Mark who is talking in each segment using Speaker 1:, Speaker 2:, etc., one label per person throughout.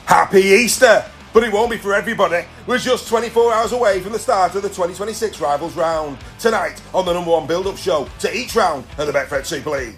Speaker 1: Happy Easter! But it won't be for everybody. We're just 24 hours away from the start of the 2026 Rivals round. Tonight on the #1 build-up show to each round of the Betfred Super League.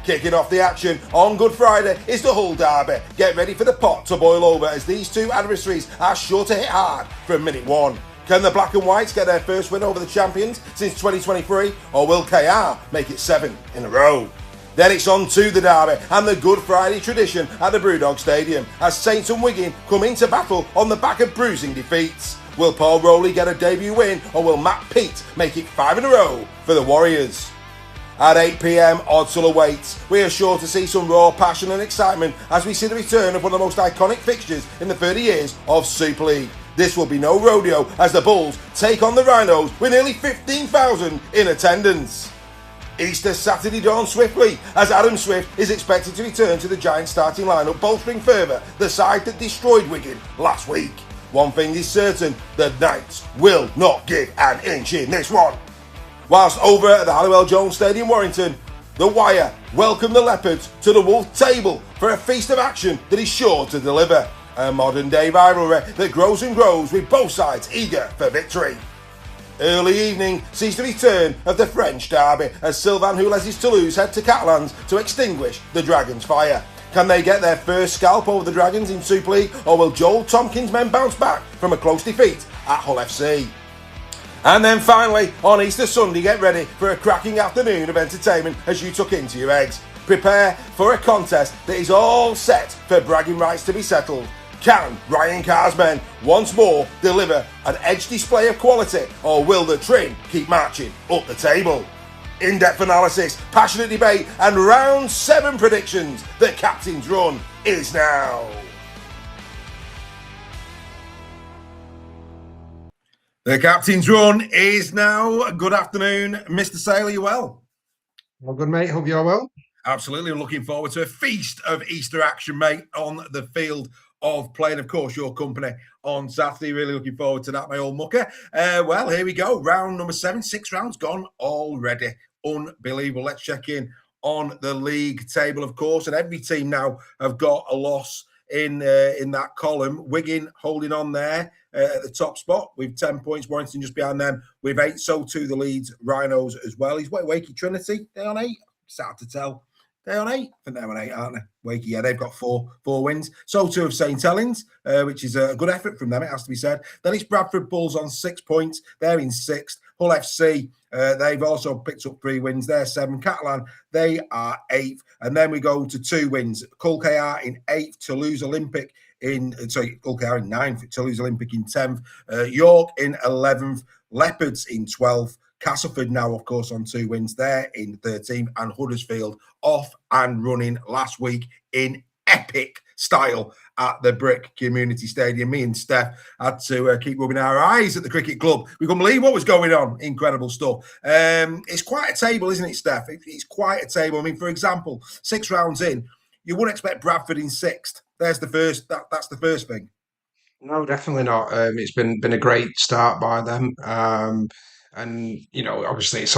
Speaker 1: Kicking off the action on Good Friday is the Hull derby. Get ready for the pot to boil over as these two adversaries are sure to hit hard from minute one. Can the Black and Whites get their first win over the champions since 2023, or will KR make it 7 in a row? Then it's on to the derby and the Good Friday tradition at the Brewdog Stadium as Saints and Wigan come into battle on the back of bruising defeats. Will Paul Rowley get a debut win, or will Matt Peat make it 5 in a row for the Warriors? At 8 p.m, Oddsall awaits. We are sure to see some raw passion and excitement as we see the return of one of the most iconic fixtures in the 30 years of Super League. This will be no rodeo as the Bulls take on the Rhinos with nearly 15,000 in attendance. Easter Saturday dawns swiftly as Adam Swift is expected to return to the Giants starting lineup, bolstering further the side that destroyed Wigan last week. One thing is certain, the Knights will not give an inch in this one. Whilst over at the Halliwell Jones Stadium, Warrington, the Wire welcome the Leopards to the Wolf table for a feast of action that is sure to deliver. A modern day rivalry that grows and grows with both sides eager for victory. Early evening sees the return of the French derby as Sylvain Houlez's Toulouse head to Catalans to extinguish the Dragons' fire. Can they get their first scalp over the Dragons in Super League, or will Joel Tompkins' men bounce back from a close defeat at Hull FC? And then finally, on Easter Sunday, get ready for a cracking afternoon of entertainment as you tuck into your eggs. Prepare for a contest that is all set for bragging rights to be settled. Can Ryan Carr's men once more deliver an edge display of quality, or will the train keep marching up the table? In-depth analysis, passionate debate and round 7 predictions. The captain's run is now. The captain's run is now. Good afternoon, Mr. Sale, are you well?
Speaker 2: Well, good, mate. Hope you're well.
Speaker 1: Absolutely. I'm looking forward to a feast of Easter action, mate, on the field of play, and of course your company on Saturday. Really looking forward to that, my old mucker. Well, here we go. Round number 7, 6 rounds gone already. Unbelievable. Let's check in on the league table, of course, and every team now have got a loss in that column. Wigan holding on there at the top spot with 10 points. Warrington just behind them with 8. So too the Leeds Rhinos as well. He's Wakey Trinity. They're on 8. It's hard to tell. They're on 8. I think they're on 8, aren't they? Wakey, yeah, they've got four wins. So too of St Helens, which is a good effort from them, it has to be said. Then it's Bradford Bulls on 6 points. They're in 6th. Hull FC, they've also picked up 3 wins. They're 7. Catalan, they are 8th. And then we go to 2 wins. Hull KR in 8th. Toulouse Olympic Hull KR in 9th. Toulouse Olympic in 10th. York in 11th. Leopards in 12th. Castleford now, of course, on 2 wins. They're in 13th. And Huddersfield off and running last week in epic style at the Brick Community Stadium. Me and Stef had to keep rubbing our eyes at the cricket club. We couldn't believe what was going on. Incredible stuff. It's quite a table, isn't it, Stef? It's quite a table. I mean, for example, 6 rounds in, you wouldn't expect Bradford in 6th. There's the first. That's the first thing.
Speaker 2: No, definitely not. It's been a great start by them. And obviously it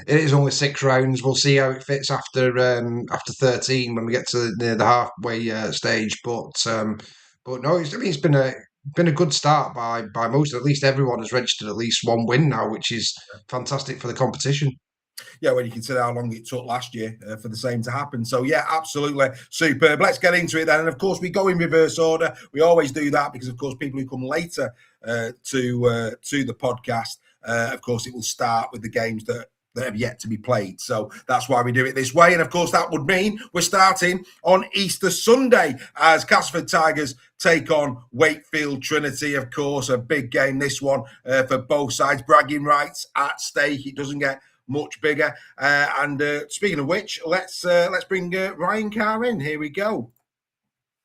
Speaker 2: is only 6 rounds. We'll see how it fits after 13 when we get to the halfway stage. But no, it's been a good start by most. At least everyone has registered at least 1 win now, which is fantastic for the competition.
Speaker 1: Yeah, when you consider how long it took last year for the same to happen. So, yeah, absolutely superb. Let's get into it then. And, of course, we go in reverse order. We always do that because, of course, people who come later to the podcast, of course, it will start with the games that have yet to be played. So that's why we do it this way. And, of course, that would mean we're starting on Easter Sunday as Castleford Tigers take on Wakefield Trinity. Of course, a big game, this one, for both sides. Bragging rights at stake. It doesn't get much bigger. And speaking of which, let's bring Ryan Carr in. Here we go.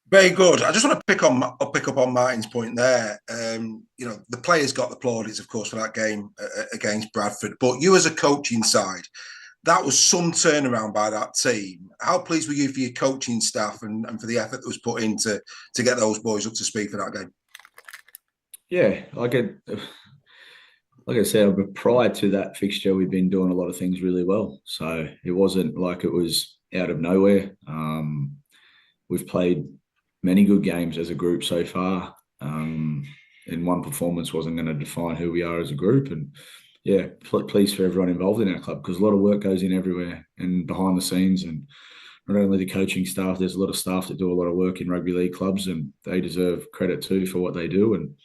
Speaker 1: Very good. I just want to pick up on Martin's point there. The players got the plaudits, of course, for that game against Bradford. But you as a coaching side, that was some turnaround by that team. How pleased were you for your coaching staff and for the effort that was put in to get those boys up to speed for that game?
Speaker 3: Yeah, like I said, prior to that fixture, we've been doing a lot of things really well. So it wasn't like it was out of nowhere. We've played many good games as a group so far. And one performance wasn't going to define who we are as a group. And yeah, pleased for everyone involved in our club, because a lot of work goes in everywhere and behind the scenes, and not only the coaching staff, there's a lot of staff that do a lot of work in rugby league clubs, and they deserve credit too for what they do. And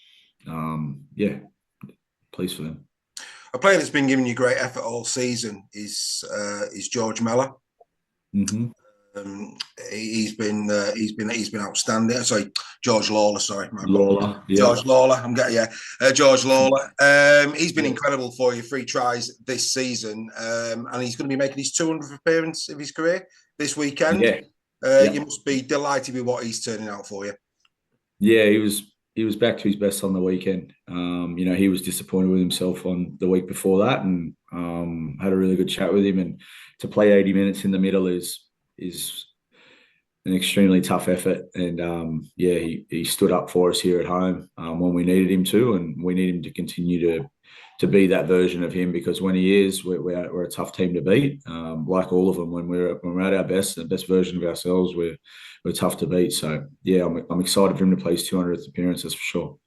Speaker 3: yeah, pleased for them.
Speaker 1: A player that's been giving you great effort all season is George Mellor.
Speaker 3: Mm-hmm.
Speaker 1: He's been outstanding. Sorry, George Lawler. Sorry,
Speaker 3: Lawler. Yeah.
Speaker 1: George Lawler. George Lawler. He's been incredible for you. 3 tries this season, and he's going to be making his 200th appearance of his career this weekend.
Speaker 3: Yeah.
Speaker 1: You must be delighted with what he's turning out for you.
Speaker 3: Yeah, he was back to his best on the weekend. He was disappointed with himself on the week before that, and had a really good chat with him. And to play 80 minutes in the middle is an extremely tough effort. And he stood up for us here at home when we needed him to, and we need him to continue to be that version of him, because when he is, we're a tough team to beat. Like all of them, when we're at our best, the best version of ourselves, we're tough to beat. So yeah, I'm excited for him to play his 200th appearance, that's for sure.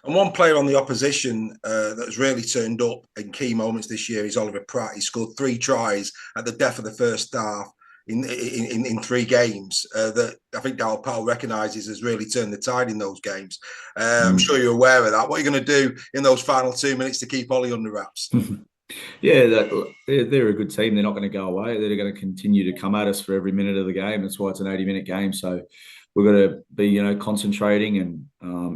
Speaker 1: And one player on the opposition that has really turned up in key moments this year is Oliver Pratt. He scored 3 tries at the death of the first half in 3 games that I think Darryl Powell recognises has really turned the tide in those games. I'm sure you're aware of that. What are you going to do in those final 2 minutes to keep Ollie under wraps?
Speaker 3: Yeah, they're a good team. They're not going to go away. They're going to continue to come at us for every minute of the game. That's why it's an 80-minute game. So we've got to be, concentrating, and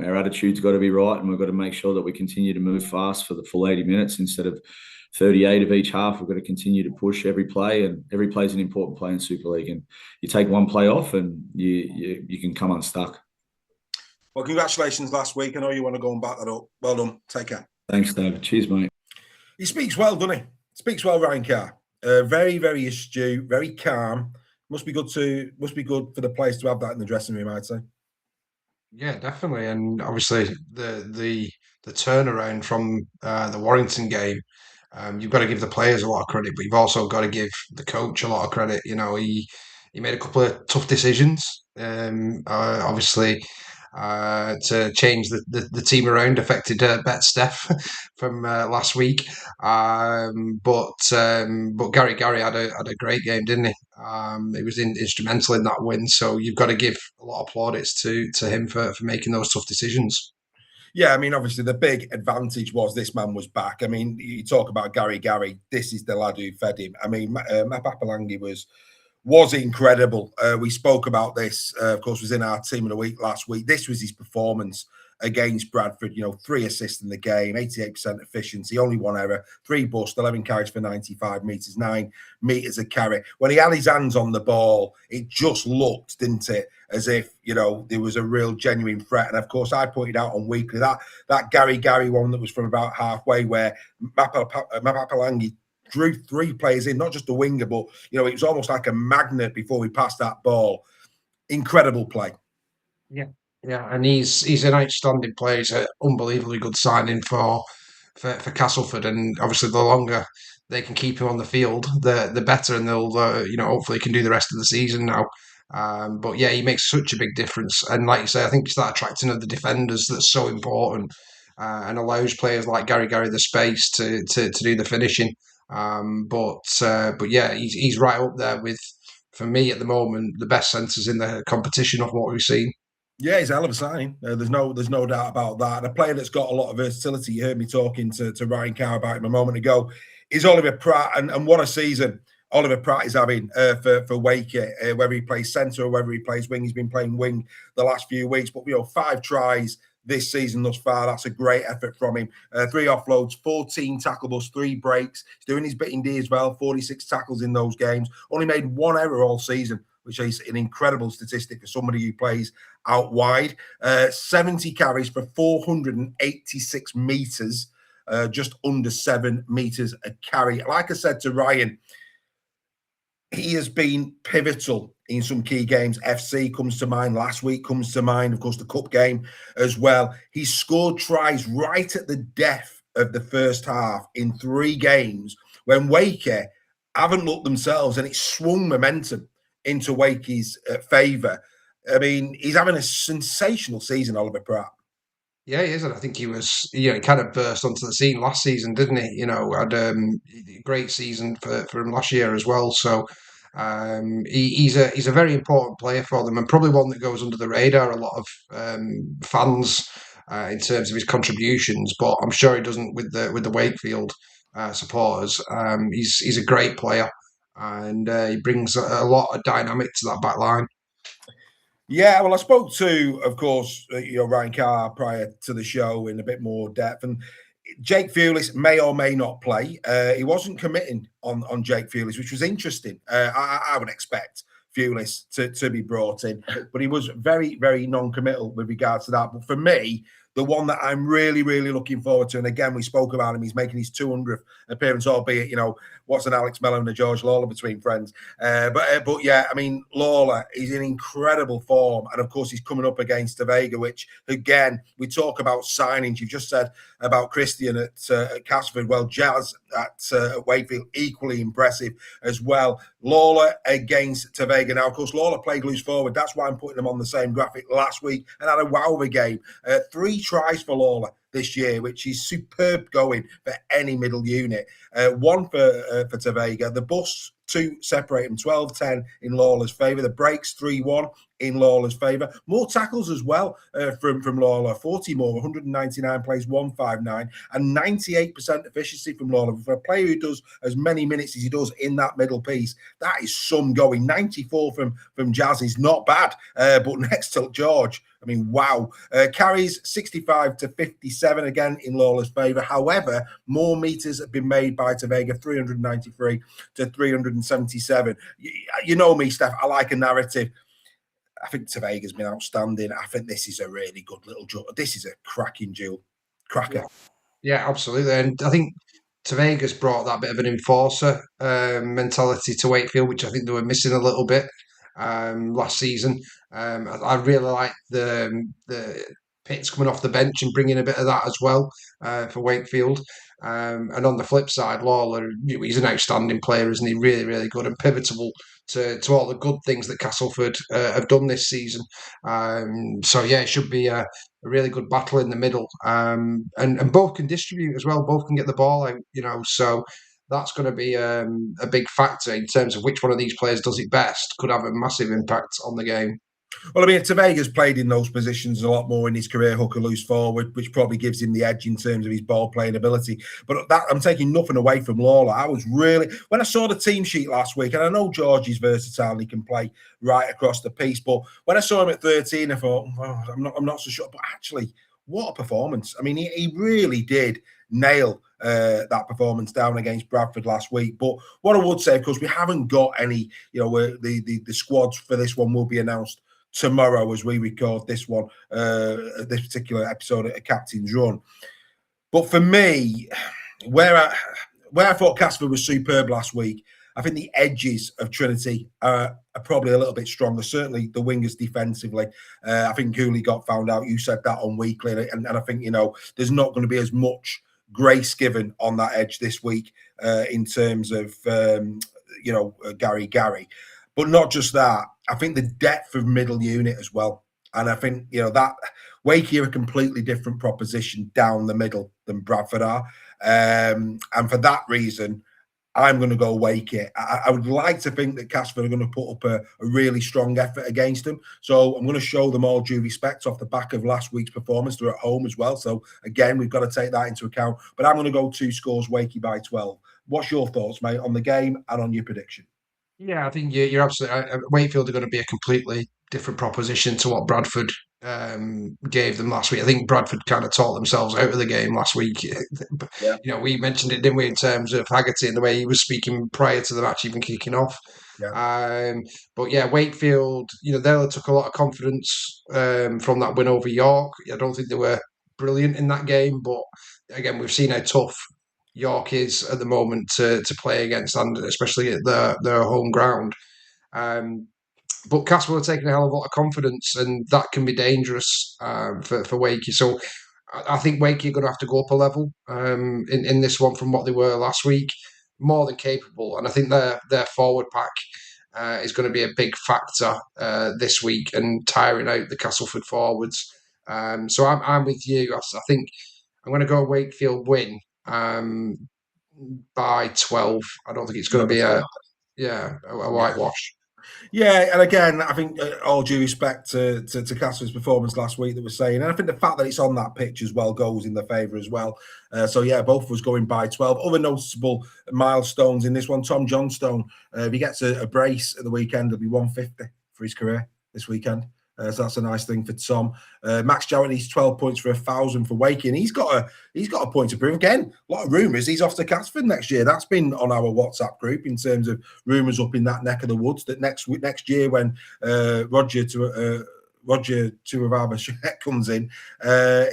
Speaker 3: our attitude's got to be right, and we've got to make sure that we continue to move fast for the full 80 minutes instead of 38 of each half. We've got to continue to push every play, and every play is an important play in Super League. And you take one play off, and you can come unstuck.
Speaker 1: Well, congratulations last week. I know you want to go and back that up. Well done. Take care.
Speaker 3: Thanks, Dave. Cheers, mate.
Speaker 1: He speaks well, doesn't he? Speaks well, Ryan Carr. Very, very astute, very calm. Must be good for the players to have that in the dressing room, I'd say.
Speaker 2: Yeah, definitely. And obviously the turnaround from the Warrington game, you've got to give the players a lot of credit, but you've also got to give the coach a lot of credit. He made a couple of tough decisions. Obviously, to change the team around affected Bet Stef from last week. But Gary had a great game, didn't he? He was instrumental in that win. So you've got to give a lot of plaudits to him for making those tough decisions.
Speaker 1: Yeah, I mean, obviously the big advantage was this man was back. I mean, you talk about Gary. This is the lad who fed him. I mean, Mapapalangi was incredible. We spoke about this, of course, was in our team of the week last week. This was his performance against Bradford. 3 assists in the game, 88% efficiency, only 1 error, 3 busts, 11 carries for 95 metres, 9 metres a carry. When he had his hands on the ball, it just looked, didn't it, as if, there was a real genuine threat. And of course, I pointed out on Weekly that Gary one that was from about halfway, where Mapapalangi drew 3 players in, not just a winger, but it was almost like a magnet before we passed that ball. Incredible play.
Speaker 2: Yeah, and he's an outstanding player. He's an unbelievably good signing for Castleford, and obviously the longer they can keep him on the field, the better, and they'll hopefully can do the rest of the season now. But yeah, he makes such a big difference, and like you say, I think it's that attracting of the defenders that's so important, and allows players like Gary the space to do the finishing. But yeah, he's right up there with, for me at the moment, the best centres in the competition of what we've seen.
Speaker 1: Yeah, he's a hell of a signing. There's no doubt about that. And a player that's got a lot of versatility. You heard me talking to Ryan Carr about him a moment ago. Is Oliver Pratt, and what a season Oliver Pratt is having for Wakey, whether he plays centre or whether he plays wing. He's been playing wing the last few weeks, but 5 tries this season thus far. That's a great effort from him. 3 offloads, 14 tackles, 3 breaks. He's doing his bit in D as well. 46 tackles in those games. Only made 1 error all season, which is an incredible statistic for somebody who plays out wide. 70 carries for 486 metres, just under 7 metres a carry. Like I said to Ryan, he has been pivotal in some key games. FC comes to mind. Last week comes to mind. Of course, the cup game as well. He scored tries right at the death of the first half in 3 games when Wakey haven't looked themselves, and it swung momentum into Wakey's favour. I mean, he's having a sensational season, Oliver Pratt.
Speaker 2: Yeah, he is, and I think he was. He kind of burst onto the scene last season, didn't he? Had a great season for him last year as well. So he's a very important player for them, and probably one that goes under the radar a lot of fans in terms of his contributions. But I'm sure he doesn't with the Wakefield supporters. He's a great player, and he brings a lot of dynamic to that back line.
Speaker 1: Yeah, well, I spoke to, of course, Ryan Carr prior to the show in a bit more depth, and Jake Fewlis may or may not play. He wasn't committing on Jake Fewlis, which was interesting. I would expect Fewlis to be brought in, but he was very, very non-committal with regards to that. But for me, the one that I'm really, really looking forward to, and again, we spoke about him, he's making his 200th appearance, albeit, what's an Alex Mello and a George Lawler between friends? But yeah, I mean, Lawler, he's in incredible form. And of course, he's coming up against Vega, which, again, we talk about signings. You've just said about Christian at Castleford. Well, Jazz at Wakefield, equally impressive as well. Lawler against Vega. Now, of course, Lawler played loose forward. That's why I'm putting them on the same graphic last week and had a wow of a game. 3 tries for Lawler this year, which is superb going for any middle unit. 1 for Tavega. The busts 2 separate him, 12-10 in Lawler's favour. The breaks 3-1 in Lawler's favour. More tackles as well from Lawler, 40 more, 199 plays, 159, and 98% efficiency from Lawler. For a player who does as many minutes as he does in that middle piece, that is some going. 94 from Jazz is not bad, but next to George, I mean, wow. Carries 65 to 57 again in Lawler's favour. However, more meters have been made by Tavega, 393 to 377. You know me, Steph, I like a narrative. I think Tavega's been outstanding. I think this is a really good little duel. This is a cracking duel. Cracker.
Speaker 2: Yeah, absolutely. And I think Tavega's brought that bit of an enforcer mentality to Wakefield, which I think they were missing a little bit last season. I really like the Pitts coming off the bench and bringing a bit of that as well for Wakefield. And on the flip side, Lawler, he's an outstanding player, isn't he? Really, really good and pivotal to all the good things that Castleford have done this season. So yeah, it should be a really good battle in the middle. And both can distribute as well. Both can get the ball out, so that's going to be a big factor in terms of which one of these players does it best. Could have a massive impact on the game.
Speaker 1: Well, I mean, Tavega's played in those positions a lot more in his career, hooker, loose forward, which probably gives him the edge in terms of his ball playing ability. But that I'm taking nothing away from Lawler. I was really, when I saw the team sheet last week, and I know George is versatile and he can play right across the piece, but when I saw him at 13, I thought, well, I'm not so sure. But actually, what a performance! I mean, he really did nail that performance down against Bradford last week. But what I would say, of course, we haven't got any. The squads for this one will be announced tomorrow as we record this one, this particular episode at Captain's Run. But for me, where I thought Castleford was superb last week, I think the edges of Trinity are probably a little bit stronger. Certainly the wingers defensively. I think Cooley got found out. You said that on Weekly. And I think, there's not going to be as much grace given on that edge this week in terms of, Gary. But not just that. I think the depth of middle unit as well. And I think, that Wakey are a completely different proposition down the middle than Bradford are. And for that reason, I'm going to go Wakey. I would like to think that Castleford are going to put up a really strong effort against them. So I'm going to show them all due respect off the back of last week's performance. They're at home as well. So again, we've got to take that into account. But I'm going to go 2 scores, Wakey by 12. What's your thoughts, mate, on the game and on your prediction?
Speaker 2: Yeah, I think you're absolutely. Wakefield are going to be a completely different proposition to what Bradford gave them last week. I think Bradford kind of taught themselves out of the game last week.
Speaker 1: Yeah.
Speaker 2: We mentioned it, didn't we, in terms of Haggerty and the way he was speaking prior to the match even kicking off.
Speaker 1: Yeah.
Speaker 2: But yeah, Wakefield, they took a lot of confidence from that win over York. I don't think they were brilliant in that game, but again, we've seen how tough York is at the moment to play against, and especially at their home ground. But Castle are taking a hell of a lot of confidence, and that can be dangerous for Wakey. So I think Wakey are going to have to go up a level in this one from what they were last week. More than capable, and I think their forward pack is going to be a big factor this week and tiring out the Castleford forwards. So I'm with you. I think I'm going to go Wakefield win by 12. I don't think it's going to be a whitewash.
Speaker 4: Yeah, and again, I think all due respect to Castle's performance last week that we're saying, and I think the fact that it's on that pitch as well goes in the favour as well. So yeah, both of us going by 12. Other noticeable milestones in this one: Tom Johnstone, if he gets a brace at the weekend, it'll be 150 for his career this weekend. So that's a nice thing for Tom. Max Jarrett needs 12 points for 1,000 for Wakey, and he's got a point to prove. Again, a lot of rumours he's off to Castleford next year. That's been on our WhatsApp group in terms of rumours up in that neck of the woods that next year when Roger Tuivasa comes in,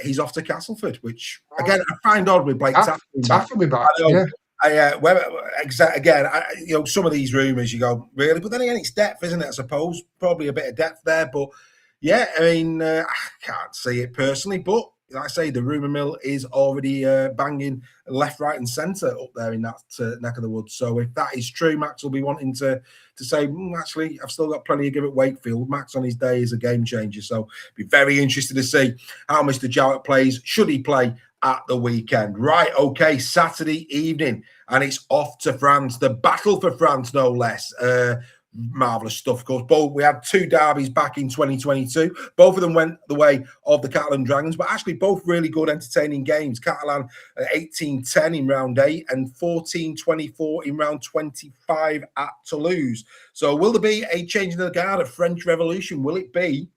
Speaker 4: he's off to Castleford, which again I find odd with Blake
Speaker 2: Taff will be back.
Speaker 4: Some of these rumours you go really, but then again it's depth, isn't it? I suppose probably a bit of depth there, but yeah, I mean I can't see it personally, but like I say, the rumour mill is already banging left, right, and centre up there in that neck of the woods. So if that is true, Max will be wanting to say, actually, I've still got plenty to give at Wakefield. Max on his day is a game changer. So be very interested to see how Mr. Jowett plays. Should he play at the weekend? Right, okay, Saturday evening, and it's off to France. The battle for France, no less. Marvellous stuff, of course. Both we had two derbies back in 2022. Both of them went the way of the Catalan Dragons, but actually both really good, entertaining games. Catalan 18-10 in round 8 and 14-24 in round 25 at Toulouse. So will there be a change in the guard, a French Revolution? Will it be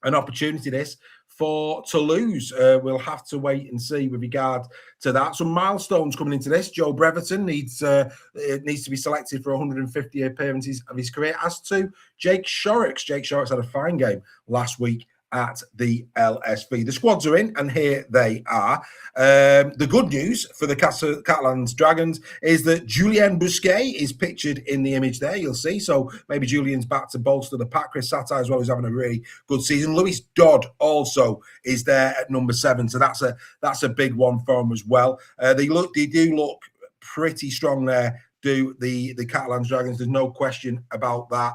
Speaker 4: an opportunity, this, for Toulouse? We'll have to wait and see with regard to that. Some milestones coming into this. Joe Breverton needs to be selected for 150 appearances of his career, as to Jake Shorrocks. Jake Shorrocks had a fine game last week at the LSV. The squads are in, and here they are. The good news for the Catalans Dragons is that Julien Busquet is pictured in the image there, you'll see. So maybe Julian's back to bolster the pack. Chris Sattai as well is having a really good season. Lewis Dodd also is there at number 7. So that's a big one for him as well. They do look pretty strong there, do the Catalans Dragons. There's no question about that.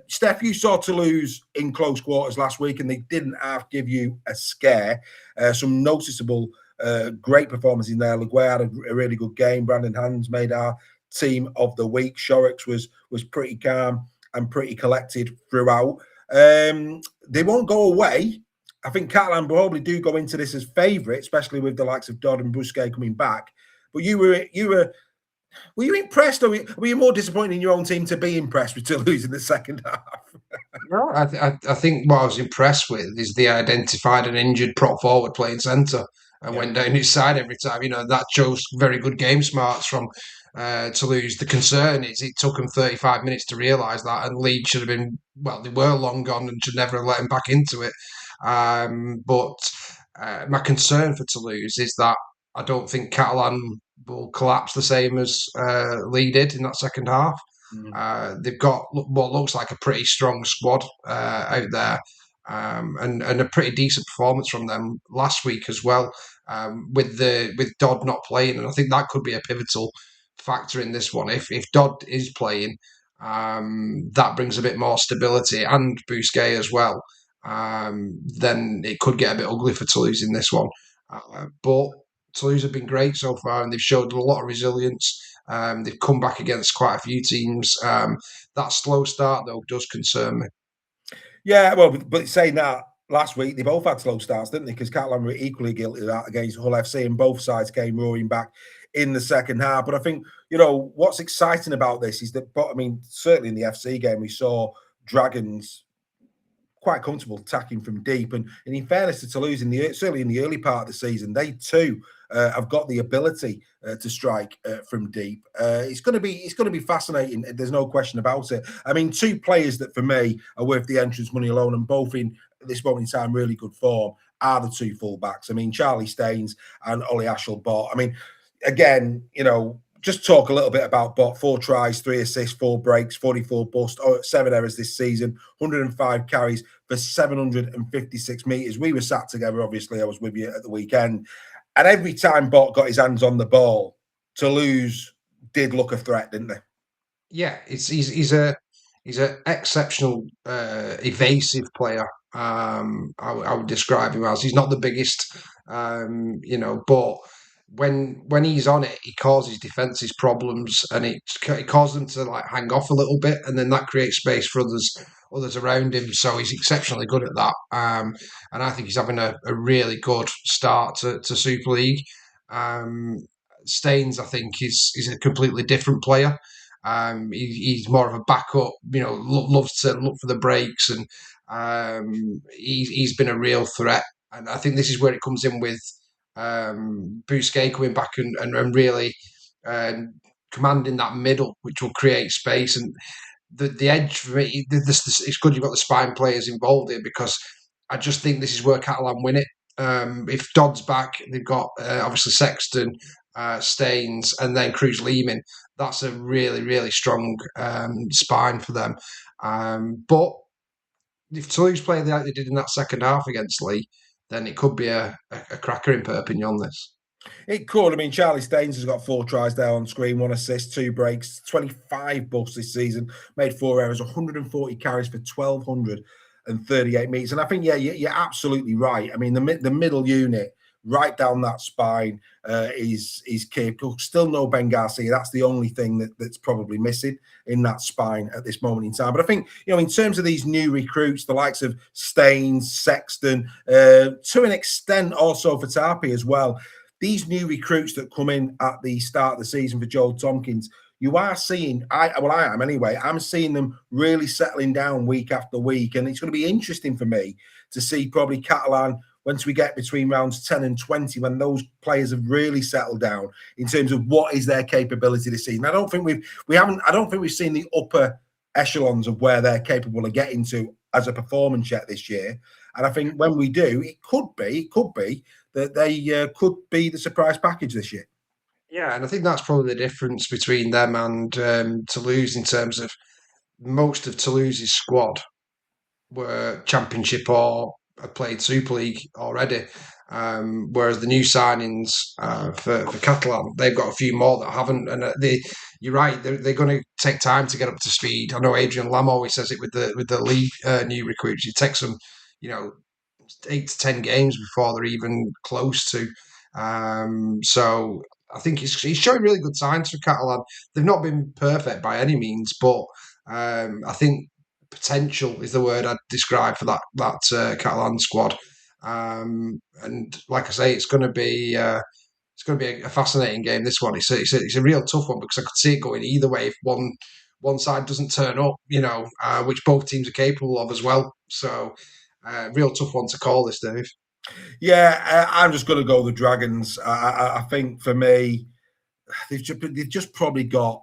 Speaker 4: Steph, you saw Toulouse in close quarters last week, and they didn't half give you a scare. Some noticeable great performances in there. Leigh had a really good game. Brandon Hans made our team of the week. Shorrocks was pretty calm and pretty collected throughout. They won't go away. I think Catalan probably do go into this as favourite, especially with the likes of Dodd and Busquet coming back. But were you impressed, or were you more disappointed in your own team to be impressed with Toulouse in the second half?
Speaker 2: No, I think what I was impressed with is they identified an injured prop forward playing centre and went down his side every time. That shows very good game smarts from Toulouse. The concern is it took them 35 minutes to realise that, and Leigh should have been, they were long gone and should never have let him back into it. But my concern for Toulouse is that I don't think Catalan will collapse the same as Leigh did in that second half. They've got what looks like a pretty strong squad out there, and a pretty decent performance from them last week as well, with Dodd not playing, and I think that could be a pivotal factor in this one. If Dodd is playing, that brings a bit more stability, and Busquet as well. Then it could get a bit ugly for Toulouse in this one, but Toulouse have been great so far, and they've showed a lot of resilience. They've come back against quite a few teams. That slow start, though, does concern me.
Speaker 4: Yeah, well, but saying that, last week they both had slow starts, didn't they? Because Catalan were equally guilty of that against Hull FC, and both sides came roaring back in the second half. But I think, what's exciting about this is that, certainly in the FC game, we saw Dragons quite comfortable attacking from deep. And in fairness to Toulouse, certainly in the early part of the season, they too have got the ability to strike from deep. It's going to be fascinating. There's no question about it. Two players that for me are worth the entrance money alone, and both in at this moment in time really good form, are the two fullbacks. Charlie Staines and Ollie Ashelbot. Again, just talk a little bit about Bot. 4 tries, 3 assists, 4 breaks, 44 bust, 7 errors this season, 105 carries for 756 metres. We were sat together, obviously. I was with you at the weekend. And every time Bot got his hands on the ball, Toulouse did look a threat, didn't they?
Speaker 2: Yeah, he's a He's an exceptional, evasive player. I would describe him as. He's not the biggest, but when he's on it, he causes defenses problems, and it causes them to like hang off a little bit, and then that creates space for others around him. So he's exceptionally good at that. And I think he's having a really good start to Super League. Staines, I think, is a completely different player. He's more of a backup, loves to look for the breaks, and he's been a real threat. And I think this is where it comes in with Bousquet coming back and really commanding that middle, which will create space. And the edge for me, it's good you've got the spine players involved here, because I just think this is where Catalan win it. If Dodd's back, they've got obviously Sexton, Staines, and then Cruz Lehman. That's a really, really strong spine for them. But if Toulouse play like they did in that second half against Leigh, then it could be a cracker in Perpignan, this.
Speaker 4: It could. I mean, Charlie Staines has got 4 tries there on screen, 1 assist, 2 breaks, 25 busts this season, made 4 errors, 140 carries for 1,238 metres. And I think, you're absolutely right. I mean, the middle unit, right down that spine, is capable. Still no Ben Garcia. That's the only thing that's probably missing in that spine at this moment in time. But I think, in terms of these new recruits, the likes of Staines, Sexton, to an extent also for Tarpey as well, these new recruits that come in at the start of the season for Joel Tompkins, you are seeing, I am anyway, I'm seeing them really settling down week after week. And it's going to be interesting for me to see probably Catalan, once we get between rounds 10 and 20, when those players have really settled down in terms of what is their capability this season. I don't think we've seen the upper echelons of where they're capable of getting to as a performance yet this year. And I think when we do, it could be that they could be the surprise package this year.
Speaker 2: Yeah, and I think that's probably the difference between them and Toulouse, in terms of most of Toulouse's squad were Championship or have played Super League already. Whereas the new signings for Catalan, they've got a few more that haven't. And you're right, they're going to take time to get up to speed. I know Adrian Lam always says it with the Leigh new recruits. It takes them, 8 to 10 games before they're even close to. So I think he's showing really good signs for Catalan. They've not been perfect by any means, but I think potential is the word I'd describe for that Catalan squad. And like I say, it's going to be a fascinating game. This one, it's a real tough one, because I could see it going either way if one side doesn't turn up, which both teams are capable of as well. So, real tough one to call this, Dave.
Speaker 4: Yeah, I'm just going to go the Dragons. I think for me, they've just probably got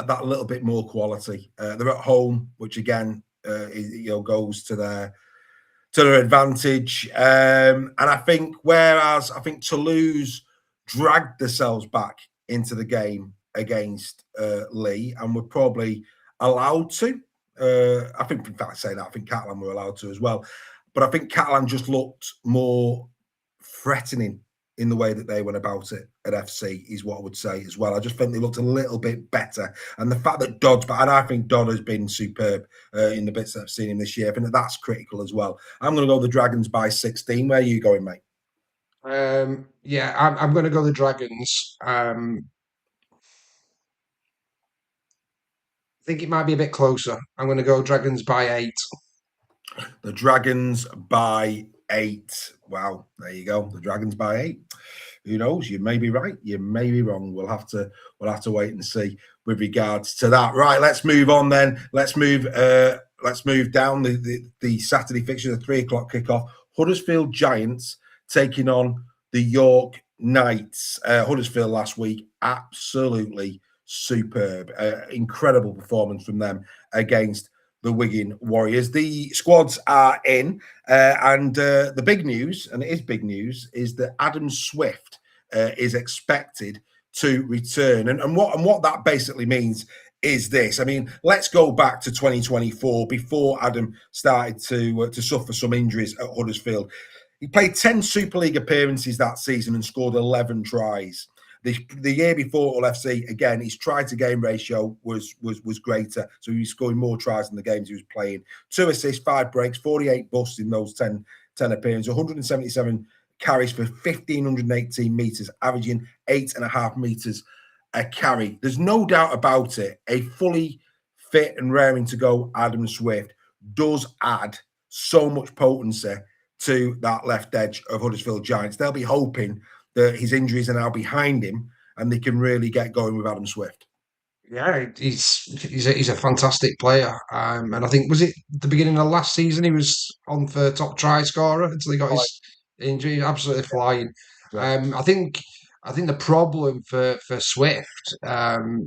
Speaker 4: that little bit more quality. They're at home, which again, goes to their advantage. And I think, whereas I think Toulouse dragged themselves back into the game against Leigh and were probably allowed to. I think, in fact, saying that, I think Catalan were allowed to as well. But I think Catalan just looked more threatening in the way that they went about it at FC, is what I would say as well. I just think they looked a little bit better. And the fact that Dodd's back, and I think Dodd has been superb in the bits that I've seen him this year, I think that's critical as well. I'm going to go the Dragons by 16. Where are you going, mate?
Speaker 2: I'm going to go the Dragons. I think it might be a bit closer. I'm going to go Dragons by 8.
Speaker 4: The Dragons by 8. Wow, there you go. The Dragons by 8. Who knows? You may be right. You may be wrong. We'll have to wait and see with regards to that. Right, let's move on then. Let's move down the Saturday fixture, the 3 o'clock kickoff. Huddersfield Giants taking on the York Knights. Huddersfield last week, absolutely superb. Incredible performance from them against the Wigan Warriors. The squads are in, and the big news, and it is big news, is that Adam Swift is expected to return. And what that basically means is this. I mean, let's go back to 2024, before Adam started to suffer some injuries at Huddersfield. He played 10 Super League appearances that season and scored 11 tries. The year before Hull FC, again, his try-to-game ratio was greater. So he was scoring more tries in the games he was playing. 2 assists, 5 breaks, 48 busts in those 10 appearances, 177 carries for 1,518 metres, averaging 8.5 metres a carry. There's no doubt about it. A fully fit and raring to go Adam Swift does add so much potency to that left edge of Huddersfield Giants. They'll be hoping that his injuries are now behind him and they can really get going with Adam Swift.
Speaker 2: Yeah, he's a fantastic player, and I think was it the beginning of last season he was on for top try scorer until he got his injury. Absolutely flying. I think the problem for Swift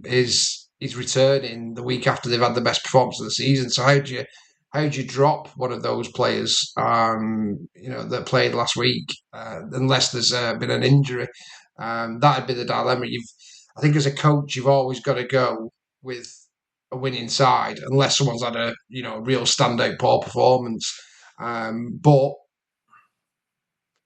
Speaker 2: is he's returning the week after they've had the best performance of the season. So how do you drop one of those players that played last week unless there's been an injury? That'd be the dilemma. I think as a coach, you've always got to go with a winning side, unless someone's had a real standout poor performance. But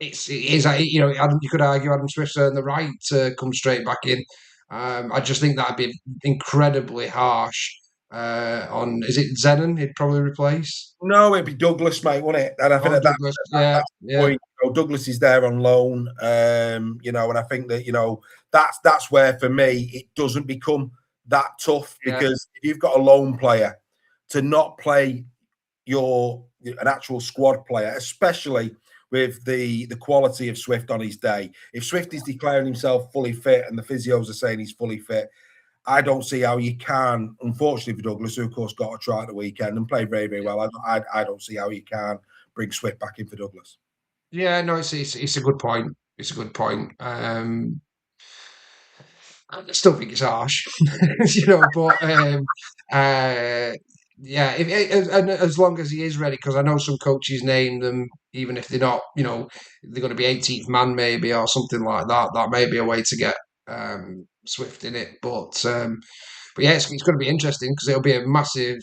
Speaker 2: it is you could argue Adam Swift's earned the right to come straight back in. I just think that'd be incredibly harsh. Is it Zenon he'd probably replace?
Speaker 4: No, it'd be Douglas, mate, wouldn't it? And I think
Speaker 2: Douglas,
Speaker 4: that point, Douglas is there on loan, and I think that that's where for me it doesn't become that tough because if you've got a loan player to not play an actual squad player, especially with the quality of Swift on his day. If Swift is declaring himself fully fit and the physios are saying he's fully fit, I don't see how you can, unfortunately for Douglas, who of course got a try at the weekend and played very, very well. I don't see how you can bring Swift back in for Douglas.
Speaker 2: Yeah, no, it's a good point. It's a good point. I still think it's harsh, but as long as he is ready, because I know some coaches name them, even if they're not, they're going to be 18th man maybe or something like that. That may be a way to get Swift in it, but yeah, it's going to be interesting because it'll be a massive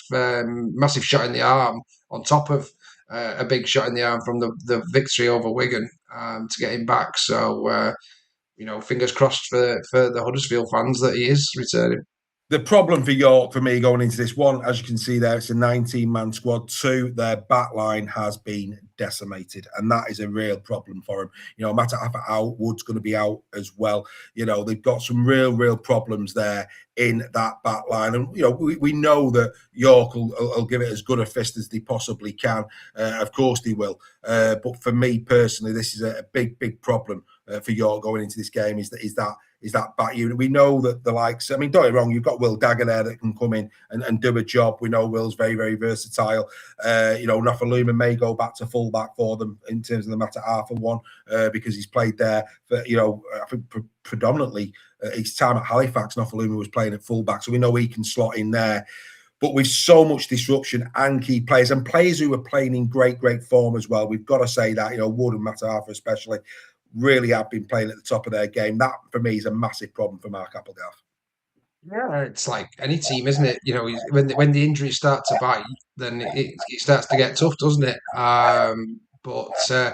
Speaker 2: shot in the arm on top of a big shot in the arm from the victory over Wigan to get him back. So fingers crossed for the Huddersfield fans that he is returning.
Speaker 4: The problem for York, for me, going into this one, as you can see there, it's a 19-man squad. 2, their back line has been decimated, and that is a real problem for them. Matafa out, Wood's going to be out as well. They've got some real problems there in that back line. And, we know that York will give it as good a fist as they possibly can. Of course they will. But for me personally, this is a big problem for York going into this game is that back unit. We know that the likes, don't get me wrong, you've got Will Dagger there that can come in and do a job. We know Will's very, very versatile. Nofaluma may go back to fullback for them in terms of the Mata Arthur one because he's played there for, I think predominantly his time at Halifax, Nofaluma was playing at fullback. So we know he can slot in there. But with so much disruption and key players and players who are playing in great form as well, we've got to say that, Wood and Mata Arthur especially, really have been playing at the top of their game. That, for me, is a massive problem for Mark Applegarth.
Speaker 2: Yeah, it's like any team, isn't it? When the injuries start to bite, then it starts to get tough, doesn't it? But I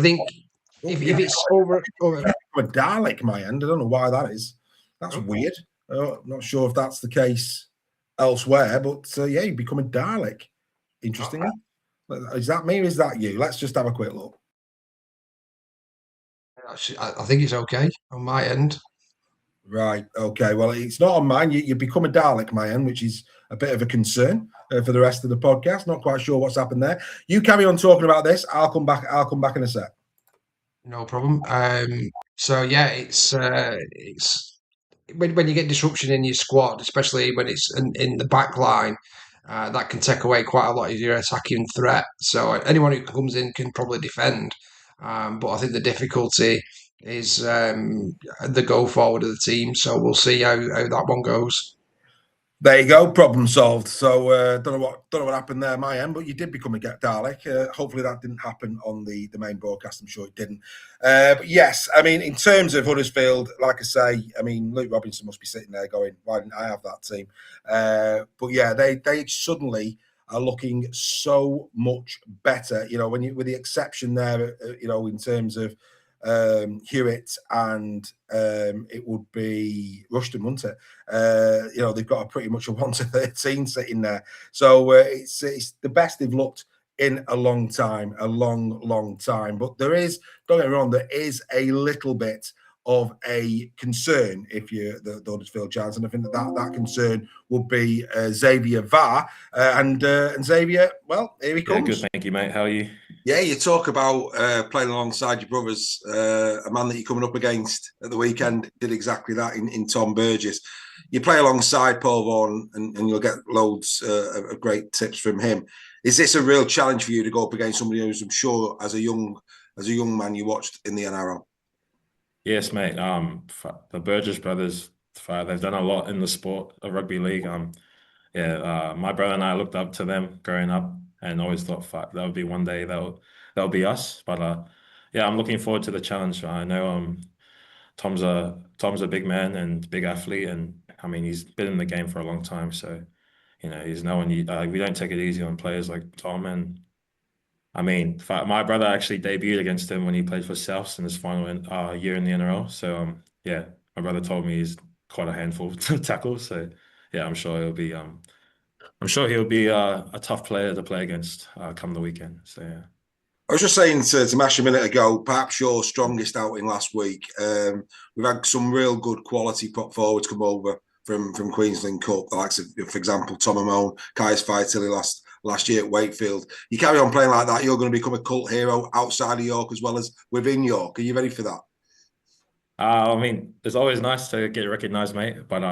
Speaker 2: think if it's over
Speaker 4: a Dalek, my end, I don't know why that is. That's weird. I'm not sure if that's the case elsewhere, but you become a Dalek. Interestingly, is that me or is that you? Let's just have a quick look.
Speaker 2: I think it's okay on my end.
Speaker 4: Right. Okay. Well, it's not on mine. You become a Dalek, my end, which is a bit of a concern for the rest of the podcast. Not quite sure what's happened there. You carry on talking about this. I'll come back in a sec.
Speaker 2: No problem. So yeah, it's when you get disruption in your squad, especially when it's in the back line, that can take away quite a lot of your attacking threat. So anyone who comes in can probably defend. But I think the difficulty is the go forward of the team. So we'll see how that one goes.
Speaker 4: There you go, problem solved. So don't know what happened there, my end, but you did become a Dalek. Hopefully that didn't happen on the main broadcast. I'm sure it didn't. But yes, I mean, in terms of Huddersfield, like I say, I mean, Luke Robinson must be sitting there going, "Why didn't I have that team?" But yeah, they suddenly are looking so much better. With the exception there, in terms of Hewitt, and it would be Rushton, wouldn't it? They've got pretty much a 1-13 sitting there. So it's the best they've looked in a long time, a long time. But don't get me wrong, there is a little bit of a concern if you're the Huddersfield Giants, and I think that concern would be Xavier Va'a, and Xavier, well, here he comes.
Speaker 5: Yeah, good, thank you, mate. How are you?
Speaker 1: Yeah, you talk about playing alongside your brothers. A man that you're coming up against at the weekend did exactly that in Tom Burgess. You play alongside Paul Vaughan, and you'll get loads of great tips from him. Is this a real challenge for you to go up against somebody who's, I'm sure, as a young man, you watched in the NRL?
Speaker 5: Yes, mate. The Burgess brothers, they've done a lot in the sport of rugby league. My brother and I looked up to them growing up, and always thought, fuck, that would be one day that'll be us. But I'm looking forward to the challenge. I know Tom's a big man and big athlete, and I mean he's been in the game for a long time, so he's no one. We don't take it easy on players like Tom. And I mean, my brother actually debuted against him when he played for Souths in his final year in the NRL. So my brother told me he's quite a handful to tackle. So I'm sure he'll be a tough player to play against come the weekend. So yeah.
Speaker 1: I was just saying to Mash a minute ago, perhaps your strongest outing last week. We've had some real good quality prop forwards come over from Queensland Cup, the likes of, for example, Tom Amone, Kais Faitili last year at Wakefield. You carry on playing like that, you're going to become a cult hero outside of York as well as within York. Are you ready for that?
Speaker 5: I mean, it's always nice to get recognised, mate. But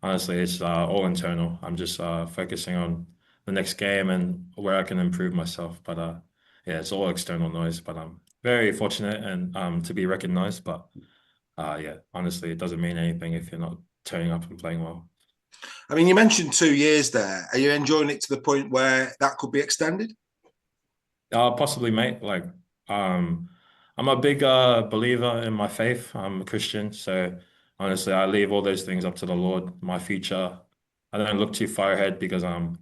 Speaker 5: honestly, it's all internal. I'm just focusing on the next game and where I can improve myself. But it's all external noise. But I'm very fortunate and to be recognised. But honestly, it doesn't mean anything if you're not turning up and playing well.
Speaker 1: I mean, you mentioned 2 years there. Are you enjoying it to the point where that could be extended?
Speaker 5: Possibly, mate. I'm a big believer in my faith. I'm a Christian, so honestly, I leave all those things up to the Lord. My future, I don't look too far ahead because I'm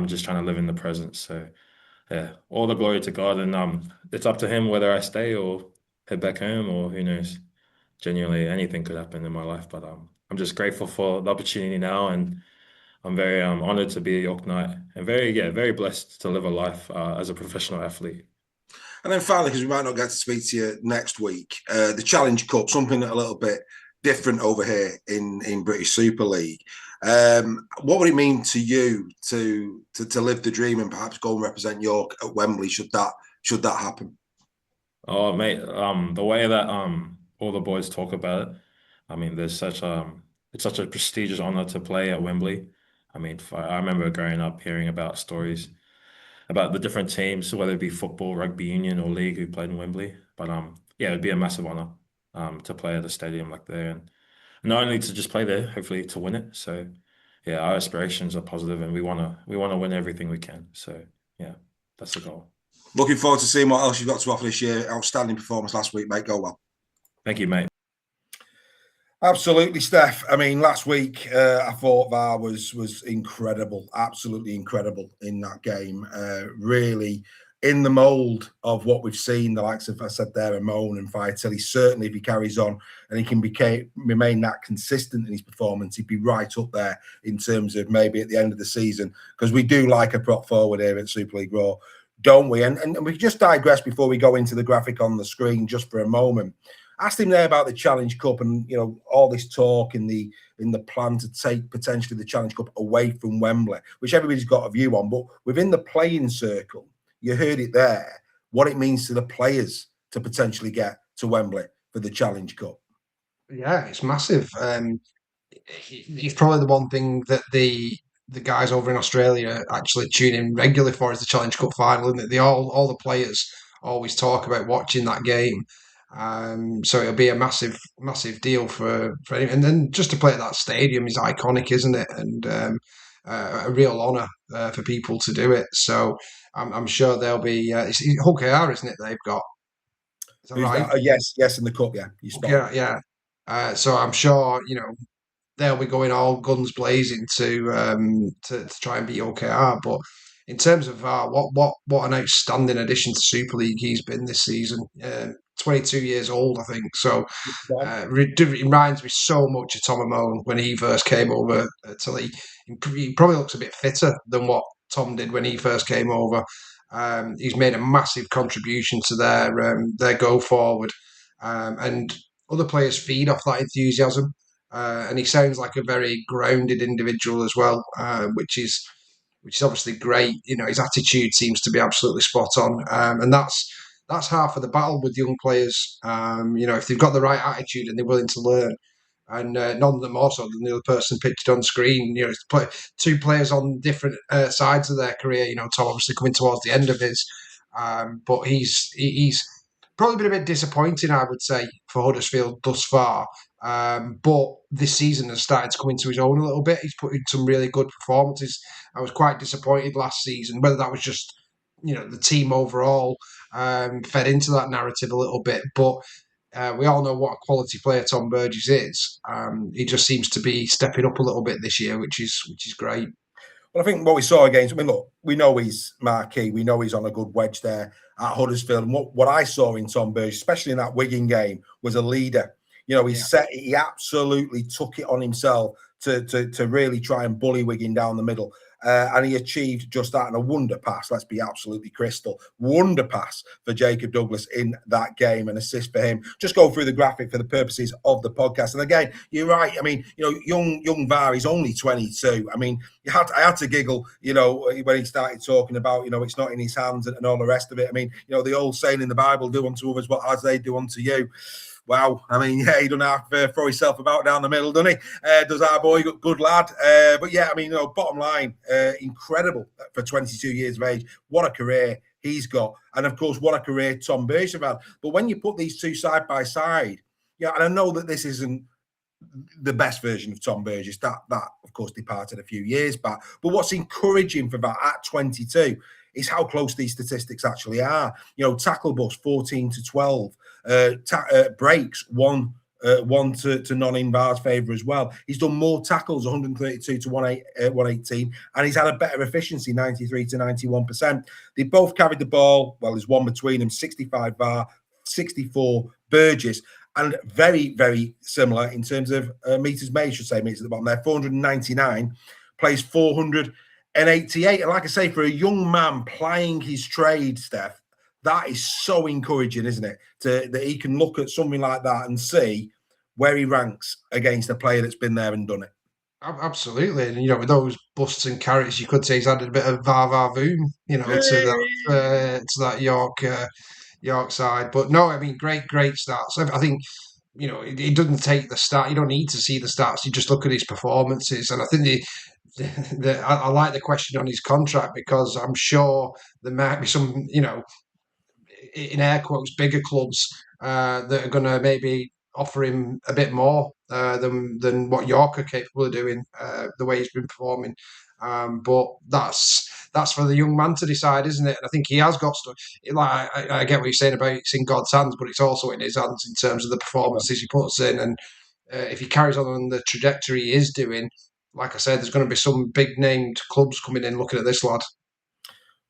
Speaker 5: just trying to live in the present. So all the glory to God, and it's up to Him whether I stay or head back home, or who knows. Genuinely, anything could happen in my life, but I'm just grateful for the opportunity now, and I'm very honored to be a York Knight, and very blessed to live a life as a professional athlete.
Speaker 1: And then finally, because we might not get to speak to you next week, the Challenge Cup, something a little bit different over here in British Super League. What would it mean to you to live the dream and perhaps go and represent York at Wembley should that happen?
Speaker 5: Oh, mate, the way that all the boys talk about it, I mean, it's such a prestigious honor to play at Wembley. I mean, I remember growing up hearing about stories about the different teams, whether it be football, rugby union, or league, who played in Wembley. But it'd be a massive honor to play at a stadium like there, and not only to just play there, hopefully to win it. So our aspirations are positive, and we wanna win everything we can. So that's the goal.
Speaker 1: Looking forward to seeing what else you've got to offer this year. Outstanding performance last week, mate. Go well.
Speaker 5: Thank you, mate.
Speaker 4: Absolutely, Steph. I mean, last week I thought VAR was incredible, absolutely incredible in that game. Really in the mould of what we've seen, the likes of, I said there, Amone and Faitili. Certainly, if he carries on and he can remain that consistent in his performance, he'd be right up there in terms of maybe at the end of the season, because we do like a prop forward here at Super League Raw, don't we? And we just digress before we go into the graphic on the screen just for a moment. Asked him there about the Challenge Cup and all this talk in the plan to take potentially the Challenge Cup away from Wembley, which everybody's got a view on. But within the playing circle, you heard it there, what it means to the players to potentially get to Wembley for the Challenge Cup.
Speaker 2: Yeah, it's massive. It's probably the one thing that the guys over in Australia actually tune in regularly for is the Challenge Cup final, and they all the players always talk about watching that game. So it'll be a massive deal for anyone. And then just to play at that stadium is iconic, isn't it? And a real honour for people to do it. So I'm sure there'll be it's Hull KR, isn't it? They've got. Is that right?
Speaker 4: Yes, in the cup. Yeah, you spot.
Speaker 2: Yeah. So I'm sure they'll be going all guns blazing to try and beat OKR. But in terms of what an outstanding addition to Super League he's been this season. 22 years old, I think. So it reminds me so much of Tom Amone when he first came over to Leigh. He probably looks a bit fitter than what Tom did when he first came over. He's made a massive contribution to their go forward, and other players feed off that enthusiasm. And he sounds like a very grounded individual as well, which is obviously great. His attitude seems to be absolutely spot on, and that's half of the battle with young players. If they've got the right attitude and they're willing to learn, and none of them more so than the other person pictured on screen. Two players on different sides of their career. Tom obviously coming towards the end of his, but he's probably been a bit disappointing, I would say, for Huddersfield thus far. But this season has started to come into his own a little bit. He's put in some really good performances. I was quite disappointed last season, whether that was just the team overall fed into that narrative a little bit. But we all know what a quality player Tom Burgess is. He just seems to be stepping up a little bit this year, which is great.
Speaker 4: Well, I think what we saw against, look, we know he's marquee. We know he's on a good wedge there at Huddersfield. And what I saw in Tom Burgess, especially in that Wigan game, was a leader. He absolutely took it on himself to really try and bully Wigan down the middle. And he achieved just that, and a wonder pass, let's be absolutely crystal, wonder pass for Jacob Douglas in that game, an assist for him. Just go through the graphic for the purposes of the podcast. And again, you're right. Young Va'a is only 22. I had to giggle, when he started talking about, it's not in his hands and all the rest of it. The old saying in the Bible, do unto others what as they do unto you. Wow. He doesn't have to throw himself about down the middle, doesn't he? Does our boy, good lad. But yeah, bottom line, incredible for 22 years of age. What a career he's got. And of course, what a career Tom Burgess have had. But when you put these two side by side, and I know that this isn't the best version of Tom Burgess, that of course departed a few years back. But what's encouraging for that at 22 is how close these statistics actually are. Tackle bust 14 to 12, breaks 1 to none in Va's favour as well. He's done more tackles, 132 to 118, and he's had a better efficiency, 93 to 91%. They both carried the ball. Well, there's one between them, 65 Va, 64 Burgess. And very, very similar in terms of meters made, meters at the bottom there. 499, plays 488. And like I say, for a young man plying his trade, Stef, that is so encouraging, isn't it? That he can look at something like that and see where he ranks against a player that's been there and done it.
Speaker 2: Absolutely. And, with those busts and carrots, you could say he's added a bit of va-va-voom, to that York side. But no, great stats. I think, he doesn't take the start. You don't need to see the stats. You just look at his performances. And I think I like the question on his contract, because I'm sure there might be some, in air quotes, bigger clubs that are going to maybe offer him a bit more than what York are capable of doing, the way he's been performing. But that's for the young man to decide, isn't it? And I think he has got stuff. Like I get what you're saying about it's in God's hands, but it's also in his hands in terms of the performances he puts in. And if he carries on the trajectory he is doing, like I said, there's going to be some big named clubs coming in looking at this lad.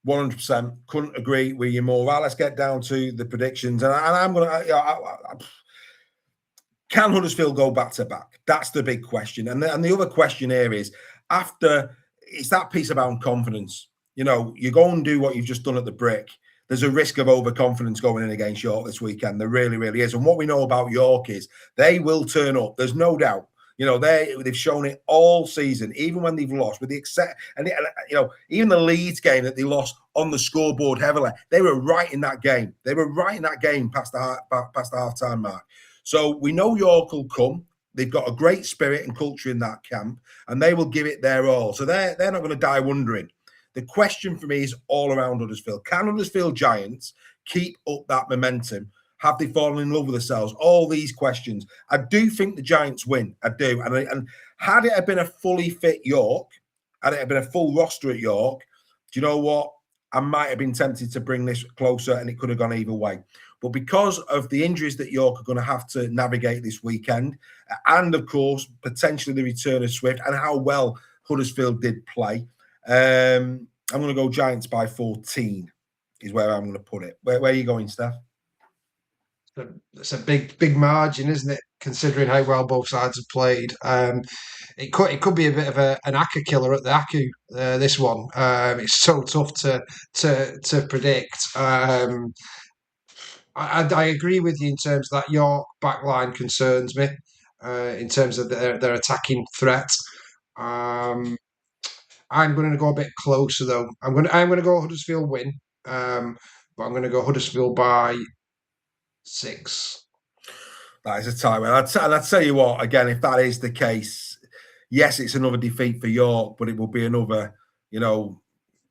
Speaker 4: 100%. Couldn't agree with you more. Well, let's get down to the predictions. And I'm going to... Can Huddersfield go back to back? That's the big question. And the other question here is, it's that piece about confidence. You go and do what you've just done at the Brick. There's a risk of overconfidence going in against York this weekend. There really, really is. And what we know about York is they will turn up. There's no doubt. They've shown it all season, even when they've lost, with the even the Leeds game that they lost on the scoreboard heavily, they were right in that game. They were right in that game past the half-time mark. So we know York will come. They've got a great spirit and culture in that camp, and they will give it their all. So they're not going to die wondering. The question for me is all around Huddersfield. Can Huddersfield Giants keep up that momentum? Have they fallen in love with themselves? All these questions. I do think the Giants win. I do. And had it been a fully fit York, had it been a full roster at York, do you know what? I might have been tempted to bring this closer, and it could have gone either way. But because of the injuries that York are going to have to navigate this weekend, and of course, potentially the return of Swift and how well Huddersfield did play, I'm going to go Giants by 14 is where I'm going to put it. Where are you going, Steph?
Speaker 2: It's a big margin, isn't it? Considering how well both sides have played, it could be a bit of an Aka killer at the Aku. This one, it's so tough to predict. I agree with you in terms that your backline concerns me in terms of their attacking threat. I'm going to go a bit closer though. I'm going to go Huddersfield win, but I'm going to go Huddersfield by 6.
Speaker 4: That is a tight one. I'd tell you what, again, if that is the case, yes, it's another defeat for York, but it will be another,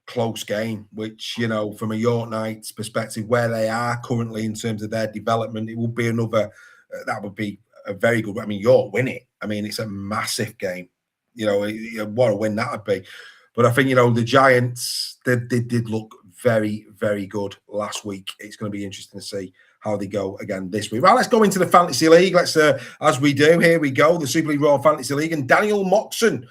Speaker 4: close game, which, from a York Knights perspective, where they are currently in terms of their development, it will be another, that would be a very good, York win it. It's a massive game. What a win that would be. But I think, the Giants, they did look very, very good last week. It's going to be interesting to see how they go again this week. Right, let's go into the Fantasy League. Let's, as we do, here we go, the Super League Royal Fantasy League. And Daniel Moxon,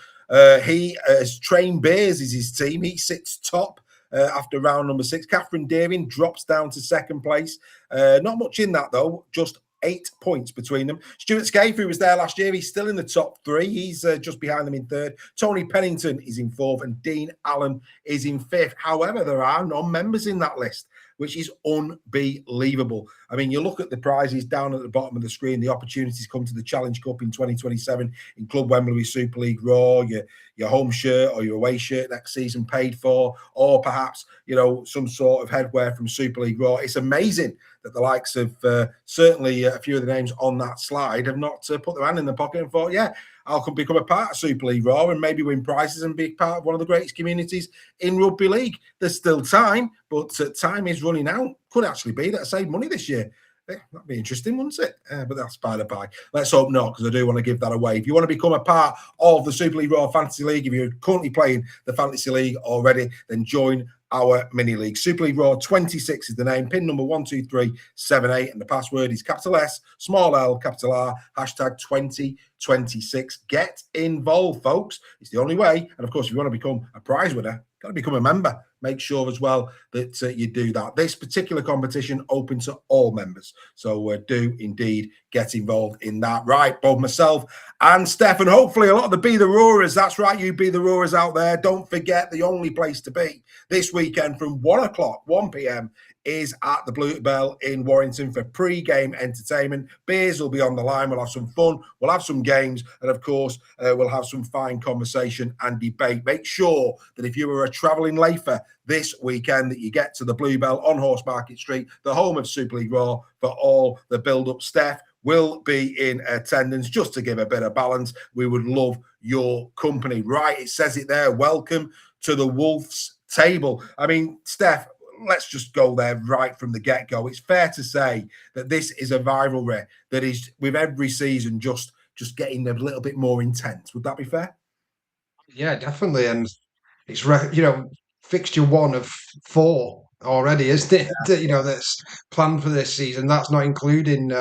Speaker 4: he has trained Bears is his team. He sits top after round number 6. Catherine Deering drops down to second place. Not much in that, though, just 8 points between them. Stuart Scaife, who was there last year, he's still in the top 3. He's just behind them in 3rd. Tony Pennington is in 4th, and Dean Allen is in 5th. However, there are non-members in that list, which is unbelievable. You look at the prizes down at the bottom of the screen, the opportunities come to the Challenge Cup in 2027 in Club Wembley Super League Raw, your home shirt or your away shirt next season paid for, or perhaps, some sort of headwear from Super League Raw. It's amazing that the likes of certainly a few of the names on that slide have not put their hand in the pocket and thought, yeah, I'll become a part of Super League Raw and maybe win prizes and be part of one of the greatest communities in rugby league. There's still time, but time is running out. Could actually be that I save money this year. That'd be interesting, wouldn't it? But that's by the by. Let's hope not, because I do want to give that away. If you want to become a part of the Super League Raw Fantasy League, if you're currently playing the Fantasy League already, then join our mini league. Super League Raw 26 is the name, pin number 12378, and the password is capital S, small L, capital R, hashtag 2026. Get involved, folks. It's the only way. And of course, if you want to become a prize winner, got to become a member. Make sure as well that you do that. This particular competition open to all members, so do indeed get involved in that. Right, both myself and Steph, and hopefully a lot of the Be the Roarers. That's right, you Be the Roarers out there. Don't forget, the only place to be this weekend from 1 p.m. is at the Blue Bell in Warrington for pre-game entertainment. Beers will be on the line. We'll have some fun. We'll have some games. And, of course, we'll have some fine conversation and debate. Make sure that if you are a travelling Leigher this weekend, that you get to the Blue Bell on Horse Market Street, the home of Super League Raw, for all the build-up. Steph will be in attendance just to give a bit of balance. We would love your company. Right, it says it there. Welcome to the Wolves table. Steph, let's just go there right from the get-go. It's fair to say that this is a rivalry that is, with every season, just getting a little bit more intense. Would that be fair?
Speaker 2: Yeah, definitely. And it's, fixture 1 of 4 already, isn't it? Yeah. That's planned for this season. That's not including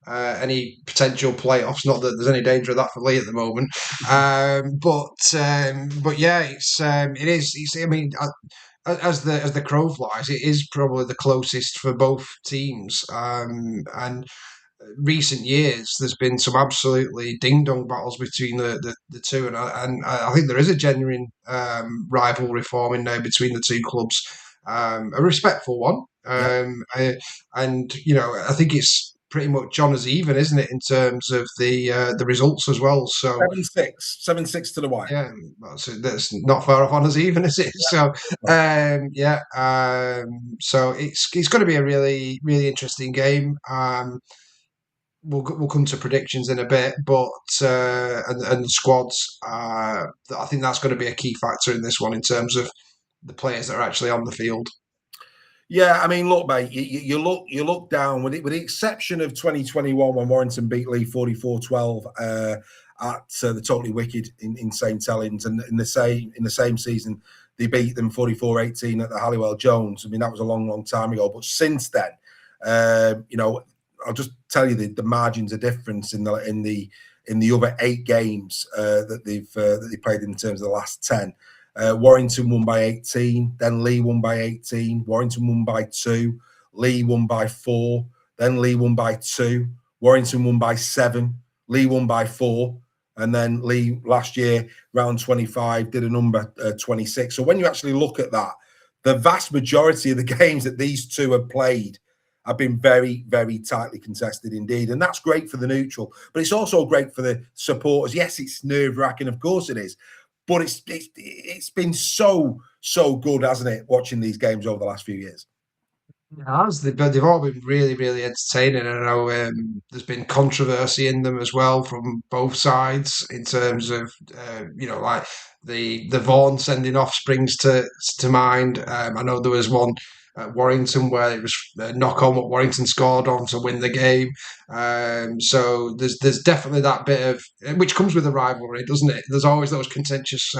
Speaker 2: any potential playoffs. Not that there's any danger of that for Leigh at the moment. But yeah, it is. As the crow flies, it is probably the closest for both teams. And recent years, there's been some absolutely ding-dong battles between the two, and I think there is a genuine rivalry forming now between the two clubs, a respectful one. I think it's pretty much on as even, isn't it, in terms of the results as well? So
Speaker 4: 7-6 to the wire.
Speaker 2: Yeah, that's not far off on as even, is it? Yeah. So it's going to be a really, really interesting game. We'll come to predictions in a bit, but and the squads. I think that's going to be a key factor in this one in terms of the players that are actually on the field.
Speaker 4: Yeah, look, mate, you look down with the exception of 2021 when Warrington beat Leigh 44-12 at the Totally Wicked in St Helens, and in the same season they beat them 44-18 at the Halliwell Jones. That was a long, long time ago. But since then, I'll just tell you the margins of difference in the other 8 games that they played in terms of the last 10. Warrington won by 18, then Leigh won by 18, Warrington won by 2, Leigh won by 4, Then Leigh won by 2. Warrington won by 7. Leigh won by 4. And then Leigh last year, round 25, did a number 26. So when you actually look at that, the vast majority of the games that these two have played have been very, very tightly contested indeed. And that's great for the neutral, but it's also great for the supporters. Yes, it's nerve-wracking, of course it is. But it's been so good, hasn't it, watching these games over the last few years?
Speaker 2: But they've all been really, really entertaining. I know there's been controversy in them as well from both sides in terms of like the Vaughan sending off springs to mind. I know there was one at Warrington where it was a knock on what Warrington scored on to win the game. So there's definitely that bit of which comes with a rivalry, doesn't it? There's always those contentious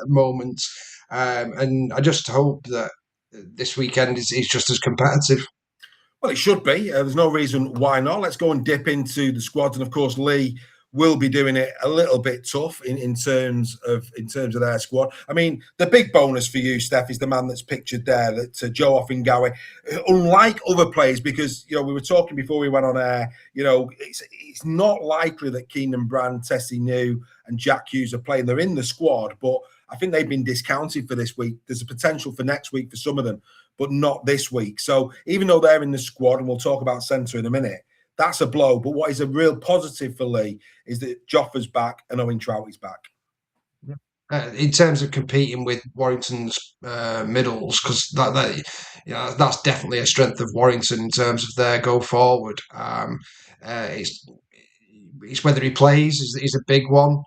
Speaker 2: moments, and I just hope that this weekend is just as competitive.
Speaker 4: Well, it should be. There's no reason why not. Let's go and dip into the squads, and of course, Leigh will be doing it a little bit tough in terms of their squad. I mean, the big bonus for you, Steph, is the man that's pictured there, that Joe Offengawe. Unlike other players, because we were talking before we went on air, it's not likely that Keenan Brand, Tessie New, and Jack Hughes are playing. They're in the squad, but I think they've been discounted for this week. There's a potential for next week for some of them, but not this week. So even though they're in the squad, and we'll talk about centre in a minute, that's a blow. But what is a real positive for Leigh is that Joffa's back and Owen Trouty's back.
Speaker 2: In terms of competing with Warrington's middles, because that's definitely a strength of Warrington in terms of their go forward. It's whether he plays is a big one.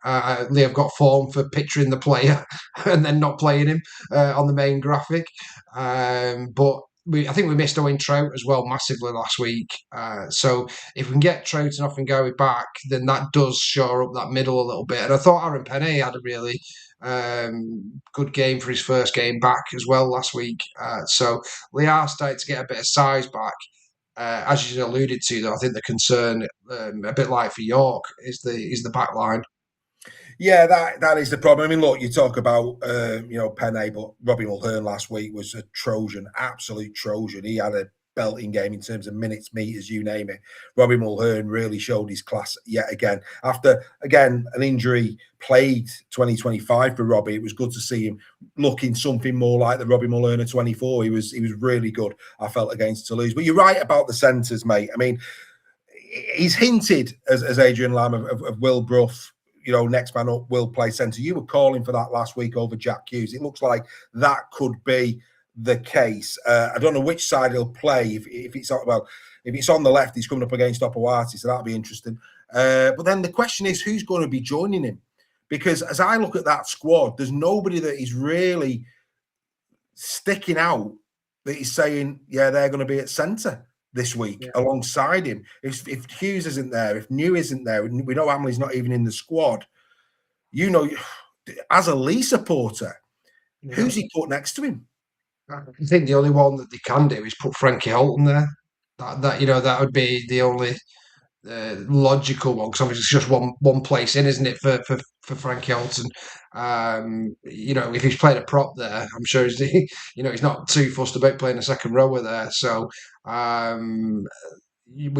Speaker 2: Leigh have got form for picturing the player and then not playing him on the main graphic. But I think we missed Owen Trout as well massively last week. So if we can get Trout and Offengawe back, then that does shore up that middle a little bit. And I thought Aaron Penney had a really good game for his first game back as well last week. So Leigh are starting to get a bit of size back. As you alluded to, though, I think the concern, a bit like for York, is the back line.
Speaker 4: Yeah, that is the problem. I mean, look, you talk about Penne, but Robbie Mulhern last week was a Trojan, absolute Trojan. He had a belting game in terms of minutes, meters, you name it. Robbie Mulhern really showed his class yet again. After, again, an injury plagued 2025 for Robbie, it was good to see him looking something more like the Robbie Mulhern of 24. He was really good, I felt, against Toulouse. But you're right about the centres, mate. I mean, he's hinted, as Adrian Lamb of Will Brough, next man up will play centre. You were calling for that last week over Jack Hughes. It looks like that could be the case. I don't know which side he'll play. If it's on the left, he's coming up against Opawati, so that'll be interesting. But then the question is, who's going to be joining him? Because as I look at that squad, there's nobody that is really sticking out that he's saying, yeah, they're going to be at centre this week alongside him. If Hughes isn't there, if New isn't there, we know Hamley's not even in the squad. As a Leigh supporter, who's he put next to him?
Speaker 2: I think the only one that they can do is put Frankie Holton there. That would be the only logical one, because obviously it's just one place in, isn't it, for Frankie Holton? If he's played a prop there, I'm sure he's not too fussed about playing a second rower there. So we've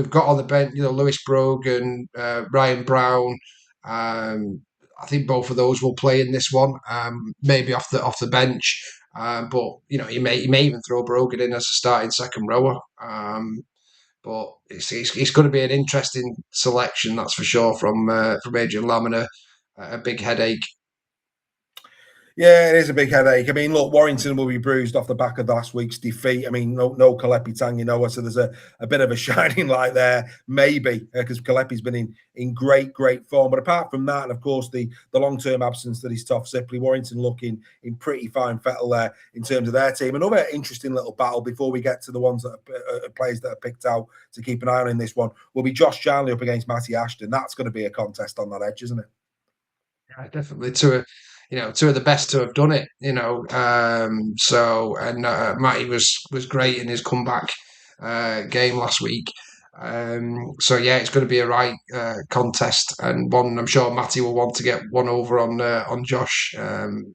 Speaker 2: got on the bench, Lewis Brogan, Ryan Brown. I think both of those will play in this one, maybe off the bench. But he may even throw Brogan in as a starting second rower. But it's going to be an interesting selection, that's for sure, from Adrian Lamb, and a big headache.
Speaker 4: Yeah, it is a big headache. I mean, look, Warrington will be bruised off the back of last week's defeat. I mean, no Kalepi Tanginoa, so there's a bit of a shining light there, maybe, because Kalepi's been in great form. But apart from that, and of course, the long-term absence that is Toff Sipley, Warrington looking in pretty fine fettle there in terms of their team. Another interesting little battle before we get to the ones that are players that are picked out to keep an eye on in this one will be Josh Charnley up against Matty Ashton. That's going to be a contest on that edge, isn't it?
Speaker 2: Yeah, definitely. Two of the best to have done it, Matty was great in his comeback game last week. It's going to be a right contest, and one I'm sure Matty will want to get one over on Josh. It's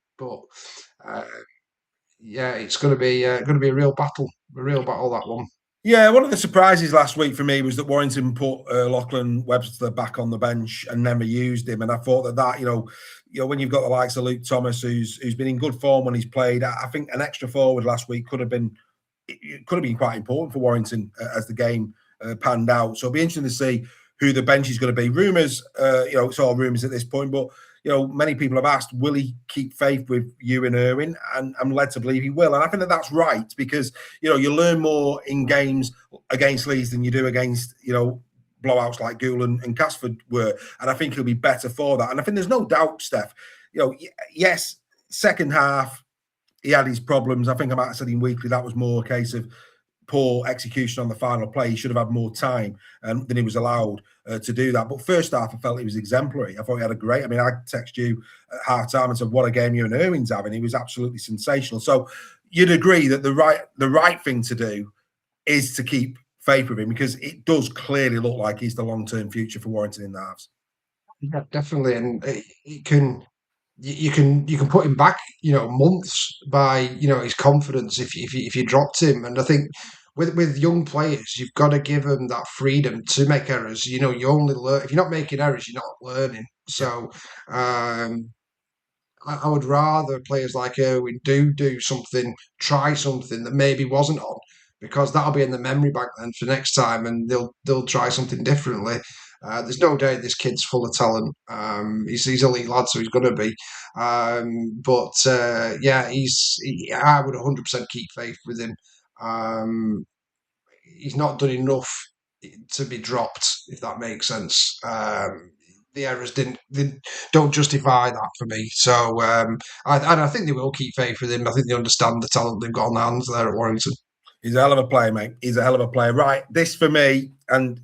Speaker 2: going to be a real battle, that one.
Speaker 4: Yeah, one of the surprises last week for me was that Warrington put Lachlan Webster back on the bench and never used him. And I thought that when you've got the likes of Luke Thomas, who's been in good form when he's played, I think an extra forward last week could have been quite important for Warrington as the game panned out. So it'll be interesting to see who the bench is going to be. Rumours, it's all rumours at this point, but many people have asked, will he keep faith with you and Irwin? And I'm led to believe he will. And I think that that's right because, you learn more in games against Leeds than you do against, blowouts like Gould and Castleford were. And I think he'll be better for that. And I think there's no doubt, Steph, yes, second half, he had his problems. I think I might have said in Weekly that was more a case of poor execution on the final play. He should have had more time than he was allowed to do that. But first half, I felt he was exemplary. I thought he had a great. I mean, I texted you at half time and said, "What a game you and Irwin's having." He was absolutely sensational. So you'd agree that the right thing to do is to keep faith with him because it does clearly look like he's the long-term future for Warrington in the halves.
Speaker 2: Yeah, definitely, and it can. You can put him back, months by his confidence if you dropped him, and I think with young players you've got to give them that freedom to make errors. You only learn if you're not making errors, you're not learning. So I would rather players like Irwin do something, try something that maybe wasn't on, because that'll be in the memory bank then for next time, and they'll try something differently. There's no doubt this kid's full of talent. He's a league lad, so he's going to be. I would 100% keep faith with him. He's not done enough to be dropped, if that makes sense. The errors don't justify that for me. So I think they will keep faith with him. I think they understand the talent they've got on their hands there at Warrington.
Speaker 4: He's a hell of a player, mate. He's a hell of a player. Right, this for me, and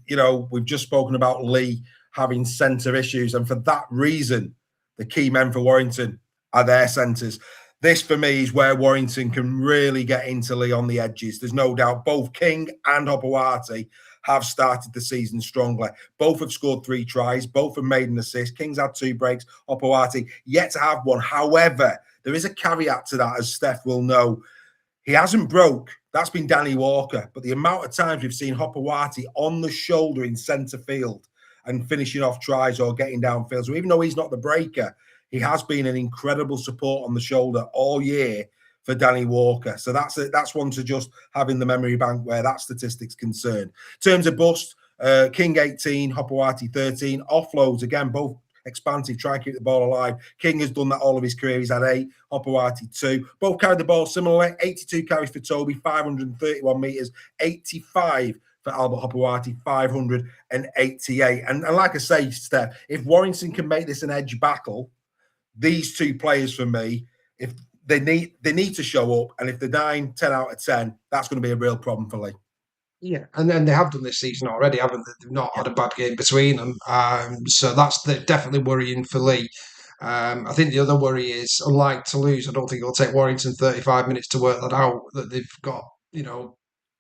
Speaker 4: we've just spoken about Leigh having centre issues, and for that reason, the key men for Warrington are their centres. This for me is where Warrington can really get into Leigh on the edges. There's no doubt both King and Hopewati have started the season strongly. Both have scored 3 tries. Both have made an assist. King's had 2 breaks. Hopewati yet to have one. However, there is a caveat to that, as Steph will know. He hasn't broke. That's been Danny Walker. But the amount of times we've seen Hopewati on the shoulder in centre field and finishing off tries or getting downfield. So even though he's not the breaker, he has been an incredible support on the shoulder all year for Danny Walker. So that's one to just have in the memory bank where that statistic's concerned. In terms of bust, King 18, Hopewati 13. Offloads, again, both expansive, try and keep the ball alive. King has done that all of his career. He's had 8, Hopewati 2. Both carried the ball similarly. 82 carries for Toby, 531 metres, 85 for Albert Hopewati, 588. And like I say, Steph, if Warrington can make this an edge battle, these 2 players for me, if they need to show up, and if they're 9, 10 out of 10, that's going to be a real problem for Leigh.
Speaker 2: Yeah, and then they have done this season already, haven't they? They've not had a bad game between them. So that's definitely worrying for Leigh. I think the other worry is, unlike Toulouse, I don't think it'll take Warrington 35 minutes to work that out, that they've got,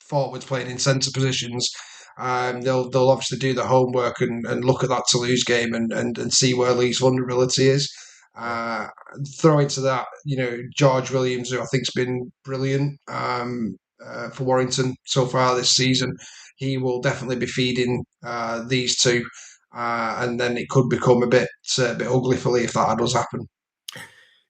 Speaker 2: forwards playing in centre positions. They'll obviously do the homework and look at that Toulouse game and see where Leigh's vulnerability is. Throw into that, George Williams, who I think's been brilliant for Warrington so far this season. He will definitely be feeding these 2, and then it could become a bit ugly for Leigh if that does happen.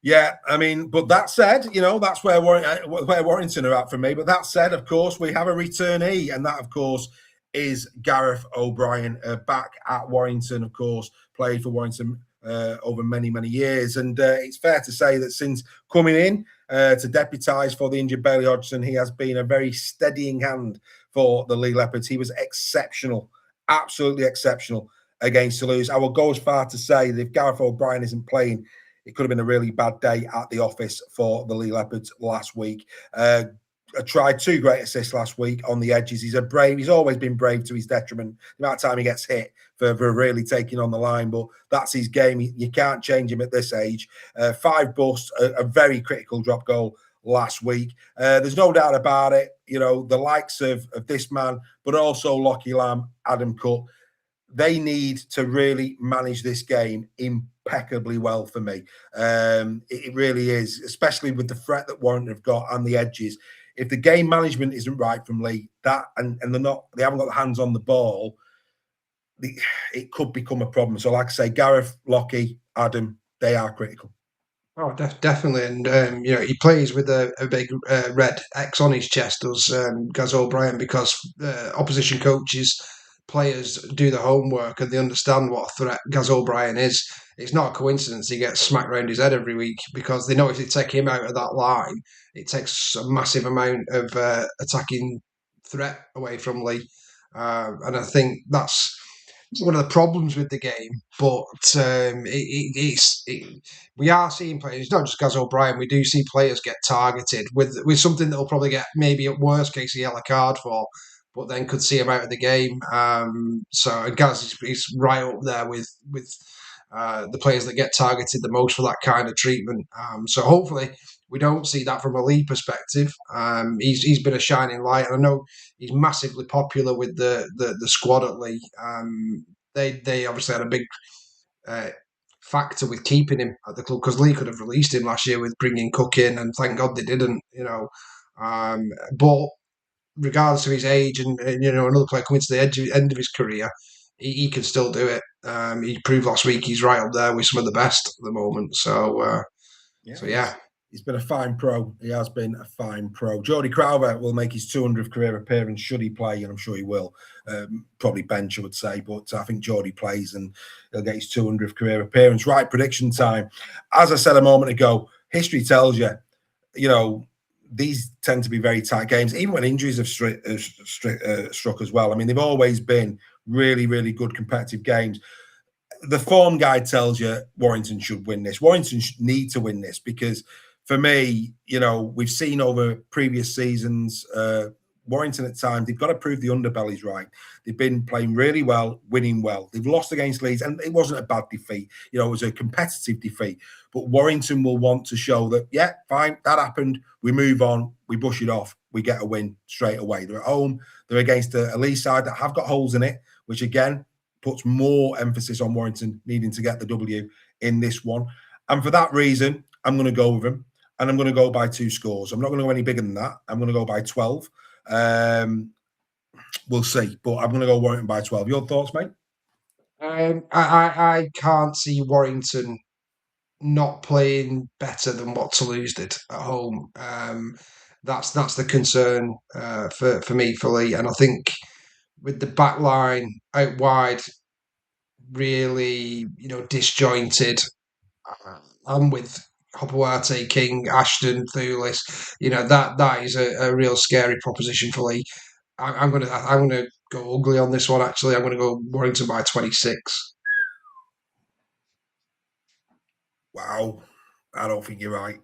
Speaker 4: Yeah, I mean, but that said, that's where Warrington are at for me. But that said, of course, we have a returnee, and that, of course, is Gareth O'Brien, back at Warrington, of course, played for Warrington over many, many years. And it's fair to say that since coming in to deputise for the injured Bailey Hodgson, he has been a very steadying hand for the Leigh Leopards. He was exceptional, absolutely exceptional against Toulouse. I will go as far to say that if Gareth O'Brien isn't playing, it could have been a really bad day at the office for the Leigh Leopards last week. I tried 2 great assists last week on the edges. He's always been brave to his detriment. The amount of time he gets hit for really taking on the line, but that's his game. You can't change him at this age. 5 busts, a very critical drop goal last week. There's no doubt about it. The likes of this man, but also Lockie Lamb, Adam Cutt, they need to really manage this game impeccably well for me. It really is, especially with the threat that Warrington have got and the edges. if the game management isn't right from Leigh, that and they haven't got the hands on the ball, it could become a problem. So, like I say, Gareth, Lockie, Adam, they are critical.
Speaker 2: Oh, definitely, and he plays with a big red X on his chest, does Gaz O'Brien, because opposition coaches, players do the homework and they understand what a threat Gaz O'Brien is. It's not a coincidence he gets smacked round his head every week, because they know if they take him out of that line, it takes a massive amount of attacking threat away from Leigh, and I think that's one of the problems with the game. But we are seeing players. It's not just Gaz O'Brien. We do see players get targeted with something that will probably get, maybe at worst case, a yellow card for, but then could see him out of the game. So Gaz is right up there with the players that get targeted the most for that kind of treatment. So hopefully we don't see that from a Leigh perspective. He's been a shining light, and I know he's massively popular with the squad at Leigh. They obviously had a big factor with keeping him at the club, because Leigh could have released him last year with bringing Cook in, and thank God they didn't. But regardless of his age, and another player coming to the end of his career, he can still do it. He proved last week he's right up there with some of the best at the moment. So yeah.
Speaker 4: He's been a fine pro. He has been a fine pro. Jody Crowther will make his 200th career appearance should he play, and I'm sure he will. Probably bench, I would say, but I think Jody plays and he'll get his 200th career appearance. Right, prediction time. As I said a moment ago, history tells you, these tend to be very tight games, even when injuries have struck as well. I mean, they've always been really, really good competitive games. The form guide tells you Warrington should win this. Warrington need to win this, because for me, we've seen over previous seasons, Warrington at times, they've got to prove the underbelly's right. They've been playing really well, winning well. They've lost against Leeds, and it wasn't a bad defeat. It was a competitive defeat. But Warrington will want to show that, yeah, fine, that happened. We move on. We bush it off. We get a win straight away. They're at home. They're against a Leigh side that have got holes in it, which, again, puts more emphasis on Warrington needing to get the W in this one. And for that reason, I'm going to go with him, and I'm going to go by 2 scores. I'm not going to go any bigger than that. I'm going to go by 12. We'll see, but I'm going to go Warrington by 12. Your thoughts, mate?
Speaker 2: I can't see Warrington not playing better than what Toulouse did at home. That's the concern for me, for Leigh. And I think with the back line out wide, really, disjointed, and with Hopewarte, King, Ashton, Toulouse, that is a real scary proposition for Leigh. I'm gonna go ugly on this one. Actually, I'm gonna go Warrington by 26.
Speaker 4: Wow, I don't think you're right.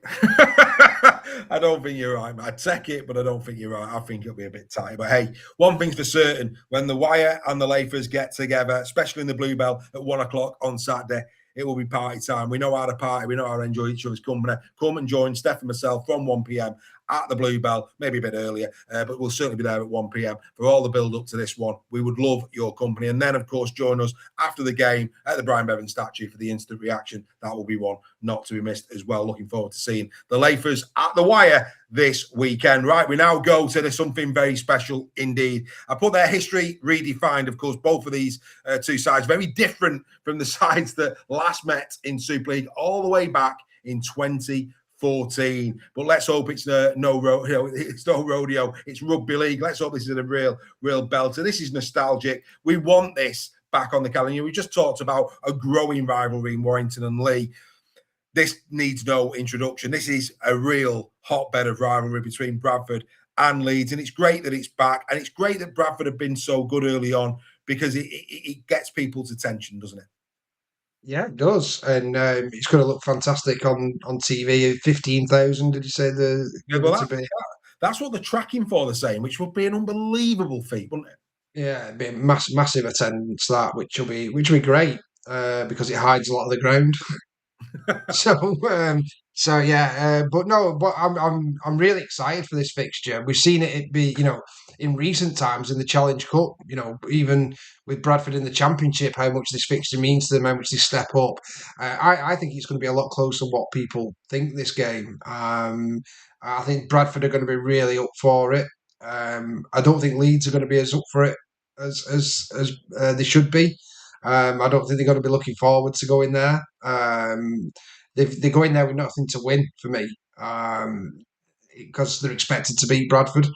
Speaker 4: I don't think you're right. I'd take it, but I don't think you're right. I think it'll be a bit tight. But hey, one thing's for certain: when the Wire and the Leifers get together, especially in the Bluebell at 1:00 on Saturday, it will be party time. We know how to party. We know how to enjoy each other's company. Come and join Steph and myself from 1 p.m. at the Bluebell, maybe a bit earlier, but we'll certainly be there at 1 p.m. for all the build-up to this one. We would love your company. And then, of course, join us after the game at the Brian Bevan statue for the instant reaction. That will be one not to be missed as well. Looking forward to seeing the Leifers at the Wire this weekend. Right, we now go to something very special indeed. I put their history redefined. Of course, both of these two sides, very different from the sides that last met in Super League all the way back in 2014. But let's hope it's no rodeo. It's rugby league. Let's hope this is a real belter. This is nostalgic. We want this back on the calendar. We just talked about a growing rivalry in Warrington and Leigh. This needs no introduction. This is a real hotbed of rivalry between Bradford and Leeds, and it's great that it's back, and it's great that Bradford have been so good early on, because it gets people's attention, doesn't it?
Speaker 2: Yeah, it does, and it's going to look fantastic on TV. 15,000, did you say
Speaker 4: that's what they're tracking for, the same, which would be an unbelievable feat, wouldn't it?
Speaker 2: Yeah, it'd be massive attendance, that, which will be great, because it hides a lot of the ground. So So yeah, but I'm really excited for this fixture. We've seen it be, in recent times in the Challenge Cup, even with Bradford in the Championship, how much this fixture means to them, how much they step up. I think it's going to be a lot closer than what people think this game. I think Bradford are going to be really up for it. I don't think Leeds are going to be as up for it as they should be. I don't think they're going to be looking forward to going there. They go in there with nothing to win for me, because they're expected to beat Bradford,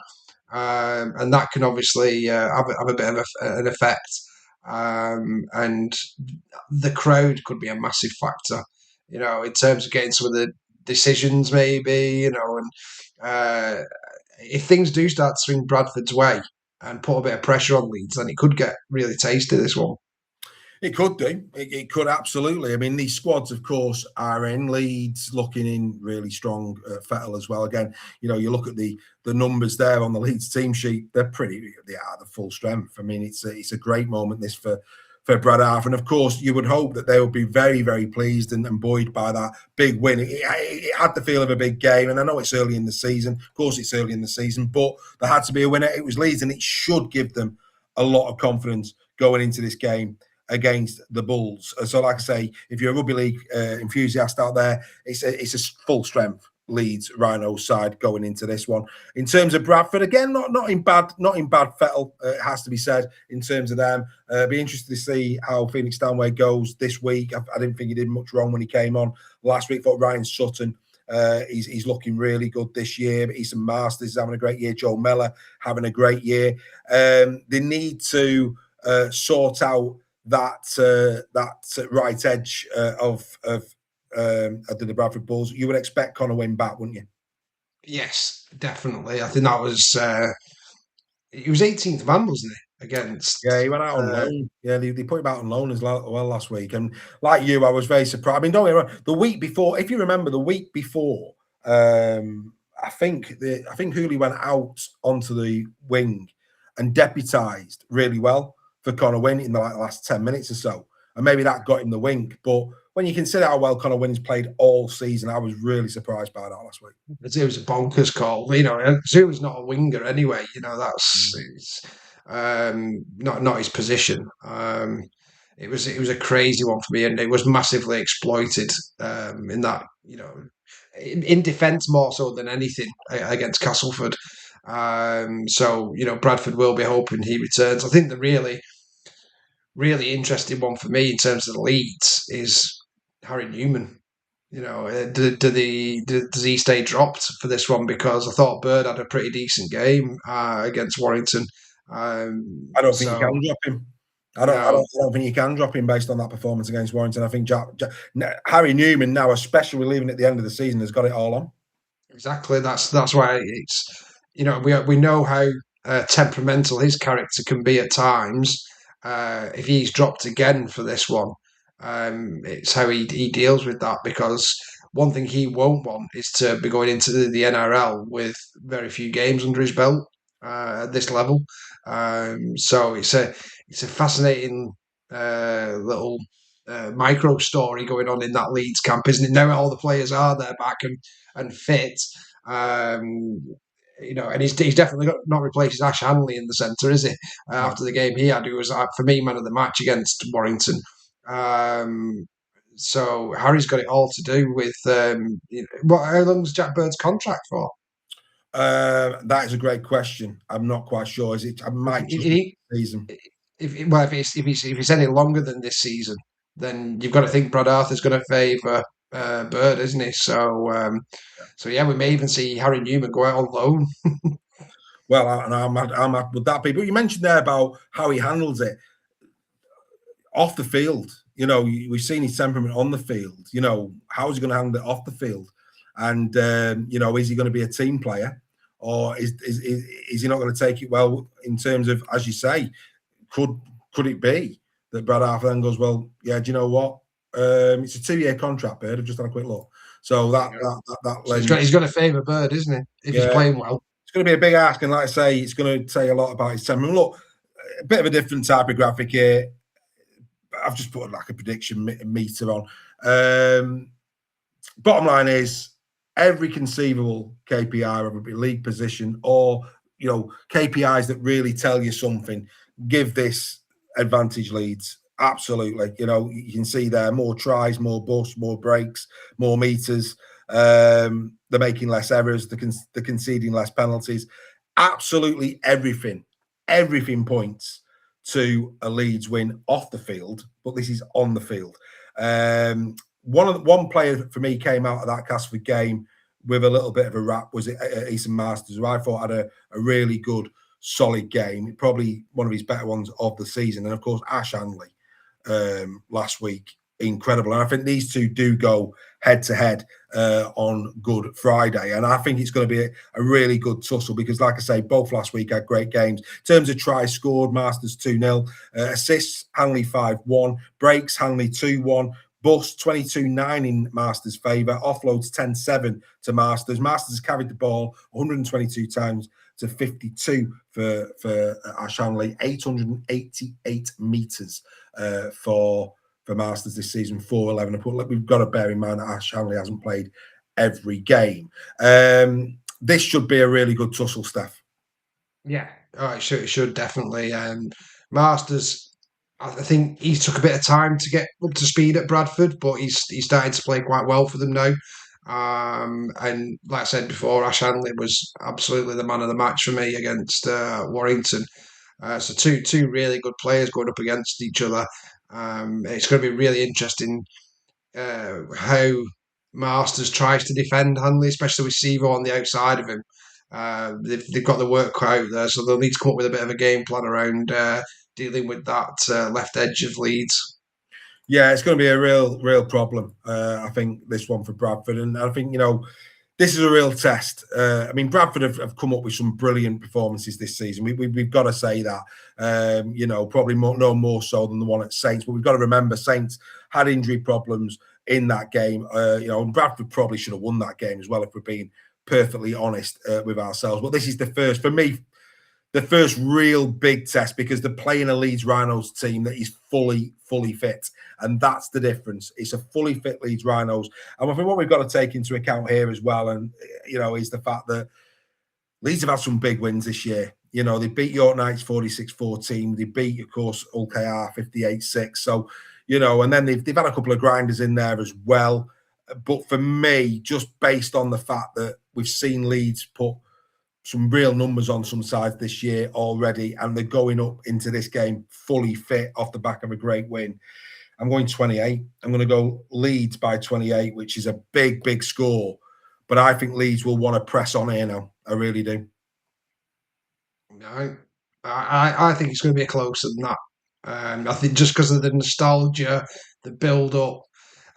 Speaker 2: and that can obviously have a bit of an effect. And the crowd could be a massive factor, in terms of getting some of the decisions, maybe, and if things do start to swing Bradford's way and put a bit of pressure on Leeds, then it could get really tasty, this one.
Speaker 4: It could do. It could absolutely. I mean, these squads, of course, are in. Leeds looking in really strong. Fettel as well. Again, you look at the numbers there on the Leeds team sheet. They are the full strength. I mean, it's a great moment this for Brad Arth. And of course, you would hope that they would be very, very pleased and buoyed by that big win. It had the feel of a big game. And I know it's early in the season. Of course, it's early in the season, but there had to be a winner. It was Leeds, and it should give them a lot of confidence going into this game against the Bulls. So like I say, if you're a rugby league enthusiast out there, it's a full strength Leeds Rhinos side going into this one. In terms of Bradford, again, not in bad Fettel, it has to be said, in terms of them. Be interested to see how Phoenix Downway goes this week. I didn't think he did much wrong when he came on last week. Thought Ryan Sutton, he's looking really good this year. Ethan Masters is having a great year. Joe Mellor having a great year. They need to sort out that right edge of the Bradford Bulls. You would expect Connor Wynne back, wouldn't you?
Speaker 2: Yes, definitely. I think that was he was 18th man, wasn't he? Against
Speaker 4: he went out on loan. Yeah, they put him out on loan as well last week. And like you, I was very surprised. I mean, don't get me wrong, the week before, if you remember, the week before, I think Hooley went out onto the wing and deputised really well for Connor Wynne in the last 10 minutes or so. And maybe that got him the wink. But when you consider how well Connor Wynne's played all season, I was really surprised by that last week.
Speaker 2: It was a bonkers call. Zuma's not a winger anyway. That's not his position. It was a crazy one for me, and it was massively exploited in that, in defence more so than anything against Castleford. So Bradford will be hoping he returns. I think the really interesting one for me in terms of the Leeds is Harry Newman. Does he stay dropped for this one? Because I thought Bird had a pretty decent game against Warrington.
Speaker 4: I don't think you can drop him. I don't think you can drop him based on that performance against Warrington. I think Harry Newman now, especially leaving at the end of the season, has got it all on.
Speaker 2: Exactly. That's why it's we know how temperamental his character can be at times. If he's dropped again for this one, it's how he deals with that, because one thing he won't want is to be going into the NRL with very few games under his belt at this level. So it's a fascinating little micro story going on in that Leeds camp, isn't it? Now all the players are there back and fit. And he's definitely not replaced Ash Hanley in the centre, is he? After the game he had, who was, for me, man of the match against Warrington. So Harry's got it all to do with how long was Jack Bird's contract for?
Speaker 4: That is a great question. I'm not quite sure. Is it? I might just season.
Speaker 2: If it's any longer than this season, then you've got to think Brad Arthur's going to favour Bird, isn't he? So we may even see Harry Newman go out on loan.
Speaker 4: Well, I'm would that be? But you mentioned there about how he handles it off the field. We've seen his temperament on the field. How is he going to handle it off the field? And is he going to be a team player, or is he not going to take it well in terms of, as you say, could it be that Brad Arthur then goes, well, yeah, do you know what? It's a 2-year contract, Bird. I've just had a quick look. So
Speaker 2: he's going to favour Bird, isn't he? If he's playing well.
Speaker 4: It's going to be a big ask, and like I say, it's going to say a lot about his temperament. Look, a bit of a different type of graphic here. I've just put like a prediction meter on. bottom line is every conceivable KPI, whether it be league position or KPIs that really tell you something, give this advantage Leeds. Absolutely. You can see there more tries, more busts, more breaks, more meters. They're making less errors. They're conceding less penalties. Absolutely everything points to a Leeds win off the field, but this is on the field. One player for me came out of that Castleford game with a little bit of a rap, was Ethan Masters, who I thought had a really good, solid game. Probably one of his better ones of the season. And of course, Ash Hanley last week, incredible. And I think these two do go head to head on Good Friday. And I think it's going to be a really good tussle because, like I say, both last week had great games. In terms of tries scored, Masters 2-0. Assists, Hanley 5-1. Breaks, Hanley 2-1. Bust 22-9 in Masters' favour. Offloads 10-7 to Masters. Masters carried the ball 122 times to 52 for Ash Hanley. 888 metres for Masters this season, 4-11. But we've got to bear in mind that Ash Hanley hasn't played every game. This should be a really good tussle, Steph.
Speaker 2: Yeah, it should definitely. Masters, I think he took a bit of time to get up to speed at Bradford, but he's starting to play quite well for them now. And like I said before, Ash Hanley was absolutely the man of the match for me against Warrington. So two really good players going up against each other. It's going to be really interesting how Masters tries to defend Hanley, especially with Sevo on the outside of him. They've got the work out there, so they'll need to come up with a bit of a game plan around dealing with that left edge of Leeds.
Speaker 4: Yeah, it's going to be a real problem. I think this one for Bradford, and I think this is a real test. I mean, Bradford have come up with some brilliant performances this season. We've got to say that. Probably no more so than the one at Saints, but we've got to remember Saints had injury problems in that game. And Bradford probably should have won that game as well, if we're being perfectly honest with ourselves. But this is the first, for me, the first real big test because they're playing a Leeds Rhinos team that is fully fit. And that's the difference. It's a fully fit Leeds Rhinos. And I think what we've got to take into account here as well, and is the fact that Leeds have had some big wins this year. They beat York Knights 46-14. They beat, of course, Hull KR 58-6. So, and then they've had a couple of grinders in there as well. But for me, just based on the fact that we've seen Leeds put some real numbers on some sides this year already, and they're going up into this game fully fit off the back of a great win. I'm going 28. I'm going to go Leeds by 28, which is a big score. But I think Leeds will want to press on here now. I really do.
Speaker 2: No, I think it's going to be closer than that. I think just because of the nostalgia, the build-up,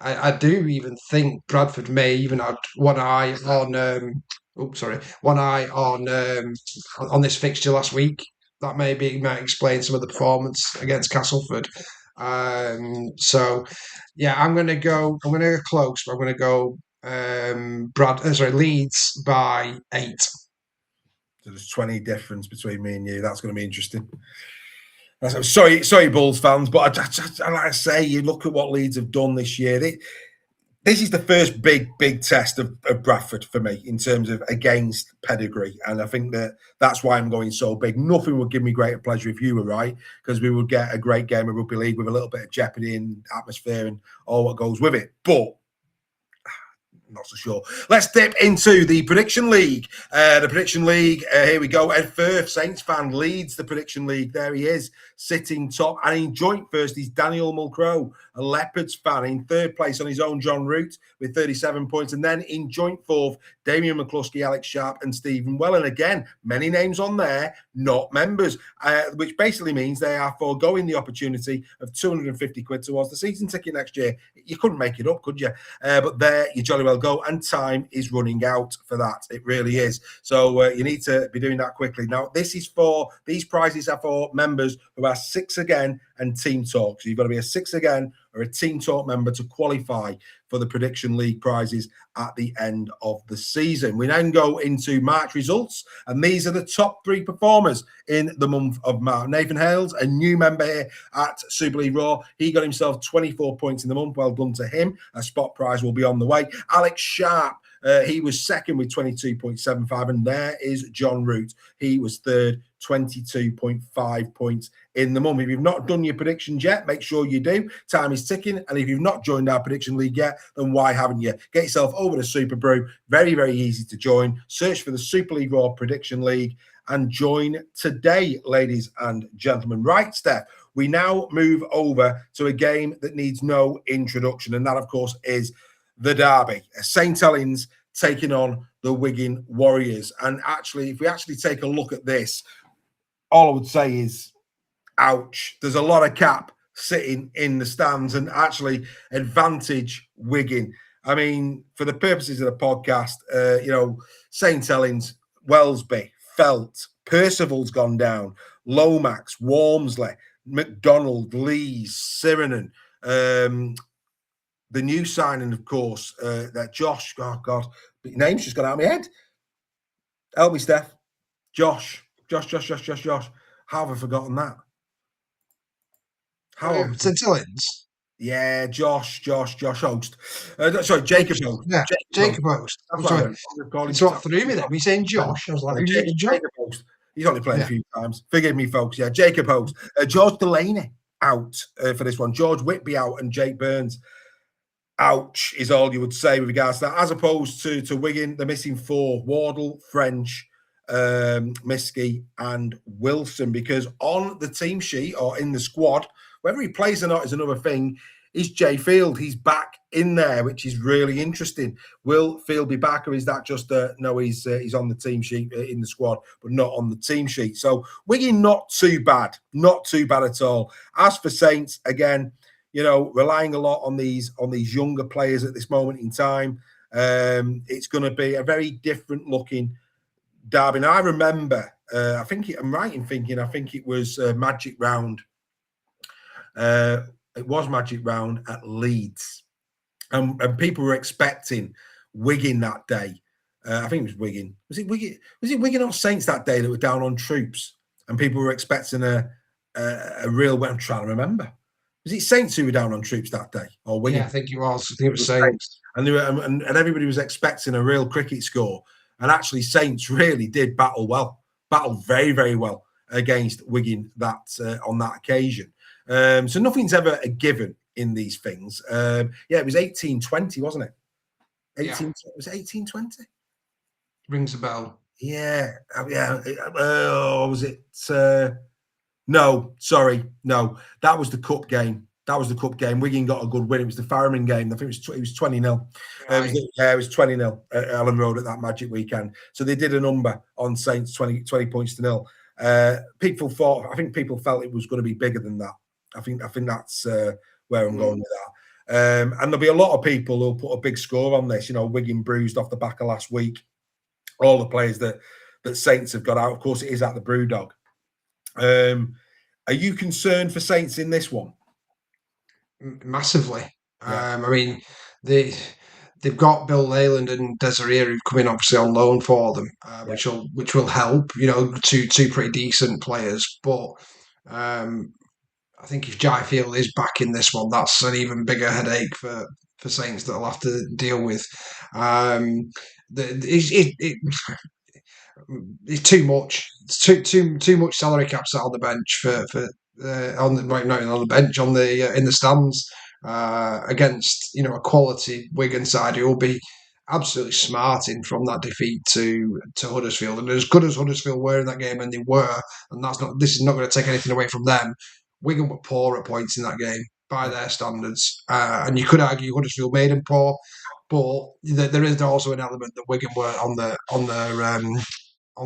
Speaker 2: I do even think Bradford may even have one eye on on this fixture last week. That might explain some of the performance against Castleford. So yeah, I'm gonna go close, but I'm gonna go Leeds by 8.
Speaker 4: So there's 20 difference between me and you. That's going to be interesting. Sorry, Bulls fans, but I like I say, you look at what Leeds have done this year. This is the first big test of Bradford for me in terms of against pedigree, and I think that's why I'm going so big. Nothing would give me greater pleasure if you were right, because we would get a great game of rugby league with a little bit of jeopardy and atmosphere and all what goes with it. But not so sure. Let's dip into the Prediction League. Here we go. Ed Firth, Saints fan, leads the Prediction League. There he is, sitting top. And in joint first is Daniel Mulcrow, a Leopards fan. In third place on his own, John Root, with 37 points. And then in joint fourth, Damien McCluskey, Alex Sharp, and Stephen Wellen. Again, many names on there, not members, which basically means they are foregoing the opportunity of 250 quid towards the season ticket next year. You couldn't make it up, could you? But there you jolly well go, and time is running out for that. It really is. So you need to be doing that quickly. Now, these prizes are for members who are 6 again and Team Talk. So you've got to be a 6 again or a Team Talk member to qualify for the Prediction League prizes at the end of the season. We then go into March results, and these are the top 3 performers in the month of March. Nathan Hales, a new member here at Super League Raw, he got himself 24 points in the month. Well done to him. A spot prize will be on the way. Alex Sharp, he was second with 22.75, and there is John Root. He was third, 22.5 points in the month. If you've not done your predictions yet, make sure you do. Time is ticking, and if you've not joined our prediction league yet, then why haven't you? Get yourself over to Super Brew. Very, very easy to join. Search for the Super League Raw Prediction League and join today, ladies and gentlemen. Right, Stef, we now move over to a game that needs no introduction, and that, of course, is the derby. St. Helens taking on the Wigan Warriors. And actually, if we actually take a look at this, all I would say is, ouch. There's a lot of cap sitting in the stands, and actually advantage Wigan. I mean, for the purposes of the podcast, St. Helens, Wellesby, Felt, Percival's gone down, Lomax, Walmsley, McDonald, Lees, Sirenen, the new signing, of course, that Josh, oh God, your name's just gone out of my head. Help me, Steph. Josh. How have I forgotten that?
Speaker 2: St. Helens?
Speaker 4: Yeah, Josh Host. Sorry, Jacob Host.
Speaker 2: Yeah, Jacob Host. I'm sorry. It's what threw me then. Were you saying Josh? I was like,
Speaker 4: Jacob Host. He's only played a few times. Forgive me, folks. Yeah, Jacob Host. George Delaney out for this one. George Whitby out and Jake Burns. Ouch is all you would say with regards to that. As opposed to Wigan, they're missing 4. Wardle, French, Miskey and Wilson, because on the team sheet or in the squad, whether he plays or not is another thing, is Jay Field. He's back in there, which is really interesting. Will Field be back, or is that just no, he's on the team sheet in the squad, but not on the team sheet. So Wigan not too bad at all. As for Saints, again, relying a lot on these younger players at this moment in time. It's going to be a very different looking derby. Now, I remember, I'm right in thinking, I think it was Magic Round. It was Magic Round at Leeds. And people were expecting Wigan that day. I think it was Wigan. Was it Wigan or Saints that day that were down on troops? And people were expecting a real, I'm trying to remember. Was it Saints who were down on troops that day, or Wigan?
Speaker 2: Yeah, I think it was. I think it was Saints.
Speaker 4: And they were, and everybody was expecting a real cricket score. And actually, Saints really did battle very, very well against Wigan on that occasion. So nothing's ever a given in these things. It was 18-20, wasn't it? Was it 18-20?
Speaker 2: Rings a bell.
Speaker 4: Yeah. Was it? No, sorry. No, that was the cup game. Wigan got a good win. It was the Farriman game. I think it was 20-0. Right. It was 20-0 at Ellen Road at that Magic weekend. So they did a number on Saints, 20 points to 0. People felt it was going to be bigger than that. I think that's where I'm going with that. And there'll be a lot of people who'll put a big score on this. Wigan bruised off the back of last week. All the players that Saints have got out. Of course, it is at the Brewdog. Are you concerned for Saints in this one?
Speaker 2: Massively. Yeah. I mean, they've got Bill Leyland and Desiree who've come in obviously on loan for them, which will help. Two pretty decent players. But I think if Jai Field is back in this one, that's an even bigger headache for Saints that they'll have to deal with. It's too much. It's too much salary cap set on the bench in the stands against a quality Wigan side who will be absolutely smarting from that defeat to Huddersfield. And as good as Huddersfield were in that game, and they were, and this is not going to take anything away from them. Wigan were poor at points in that game by their standards, and you could argue Huddersfield made them poor. But there is also an element that Wigan were on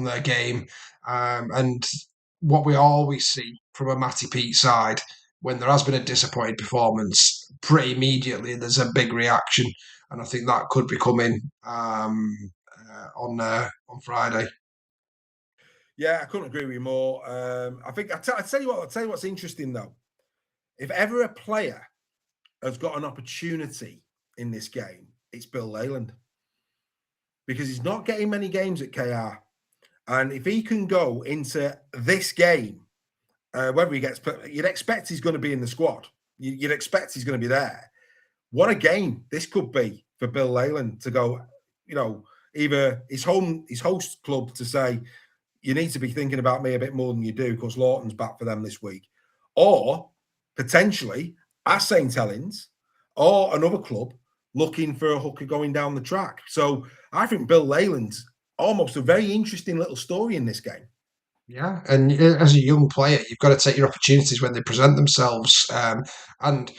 Speaker 2: their game, and what we always see from a Matty Pete side when there has been a disappointing performance, pretty immediately there's a big reaction, and I think that could be coming on Friday.
Speaker 4: Yeah, I couldn't agree with you more. I think I'll tell you what's interesting though. if ever a player has got an opportunity in this game, it's Bill Leyland. Because he's not getting many games at KR. And if he can go into this game, whether he gets, you'd expect he's going to be in the squad. You'd expect he's going to be there. What a game this could be for Bill Leyland to go, either his host club to say, you need to be thinking about me a bit more than you do because Lawton's back for them this week. Or potentially at St. Helens or another club looking for a hooker going down the track. So I think Bill Leyland's almost a very interesting little story in this game.
Speaker 2: Yeah, and as a young player, you've got to take your opportunities when they present themselves. And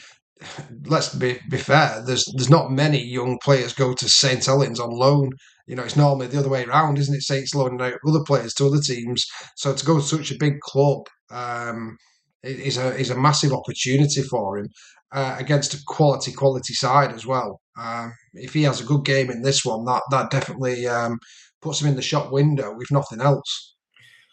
Speaker 2: let's be fair, there's not many young players go to St. Helens on loan. It's normally the other way around, isn't it? Saints loaning out other players to other teams. So to go to such a big club is a massive opportunity for him against a quality side as well. If he has a good game in this one, that definitely puts him in the shop window, if nothing else.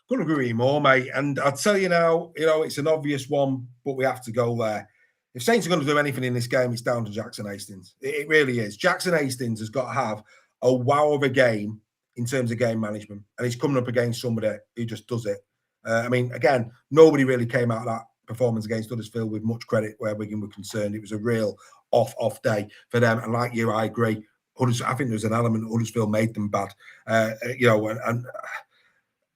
Speaker 4: Couldn't agree with you more, mate. And I'll tell you now, it's an obvious one, but we have to go there. If Saints are going to do anything in this game, it's down to Jackson Hastings. It really is. Jackson Hastings has got to have a wow of a game in terms of game management. And he's coming up against somebody who just does it. Again, nobody really came out of that performance against Huddersfield with much credit where Wigan were concerned. It was a real off day for them. And like you, I agree. I think there's an element Huddersfield made them bad. And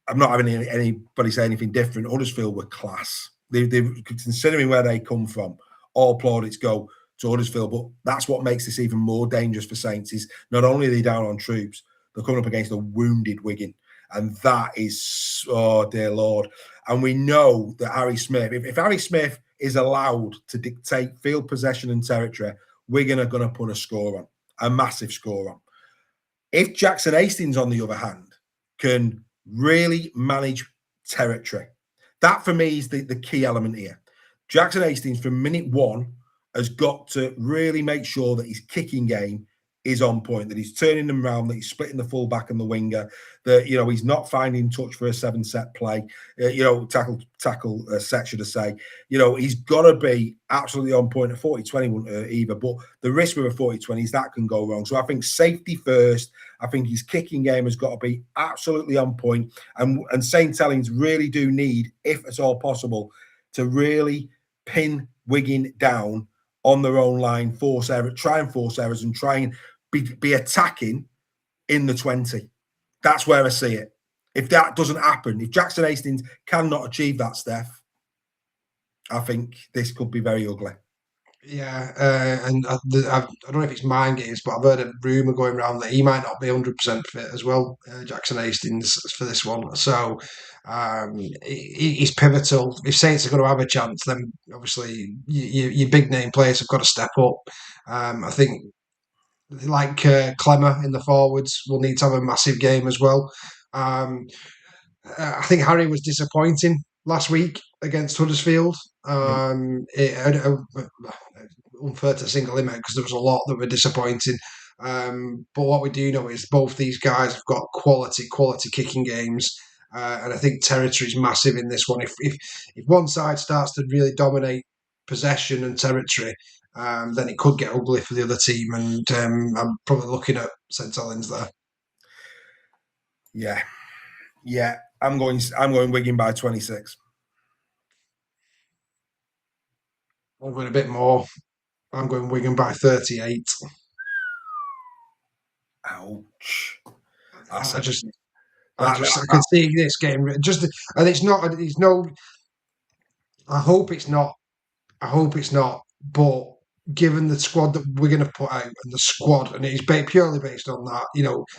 Speaker 4: I'm not having anybody say anything different. Huddersfield were class. They considering where they come from, all plaudits go to Huddersfield. But that's what makes this even more dangerous for Saints is not only are they down on troops, they're coming up against a wounded Wigan. And that is, oh dear Lord. And we know that Harry Smith, if Harry Smith is allowed to dictate field possession and territory, Wigan are going to put a score on, a massive score on. If Jackson Hastings, on the other hand, can really manage territory, that for me is the key element here. Jackson Hastings from minute one has got to really make sure that his kicking game is on point, that he's turning them around, that he's splitting the fullback and the winger, that he's not finding touch for a 7-set play, tackle set, should I say. He's got to be absolutely on point. A 40-20 wouldn't hurt either, but the risk with a 40-20 is that can go wrong. So I think safety first. I think his kicking game has got to be absolutely on point, and St. Helens really do need, if at all possible, to really pin Wigan down on their own line, try and force errors, and try and be attacking in the 20. That's where I see it. If that doesn't happen, if Jackson Hastings cannot achieve that, Steph, I think this could be very ugly.
Speaker 2: Yeah, and I don't know if it's mind games, but I've heard a rumour going around that he might not be 100% fit as well, Jackson Hastings, for this one. So he's pivotal. If Saints are going to have a chance, then obviously your big name players have got to step up. I think like Clemmer in the forwards will need to have a massive game as well. I think Harry was disappointing last week against Huddersfield. Unfair to single him out because there was a lot that were disappointing. But what we do know is both these guys have got quality kicking games. And I think territory is massive in this one. If one side starts to really dominate possession and territory, then it could get ugly for the other team. And I'm probably looking at St. Helens there.
Speaker 4: Yeah. I'm going Wigan by 26.
Speaker 2: I'm going a bit more. I'm going Wigan by 38.
Speaker 4: Ouch!
Speaker 2: I can see this game and it's not. It's no. I hope it's not. But given the squad that we're going to put out and the squad, and it's purely based on that,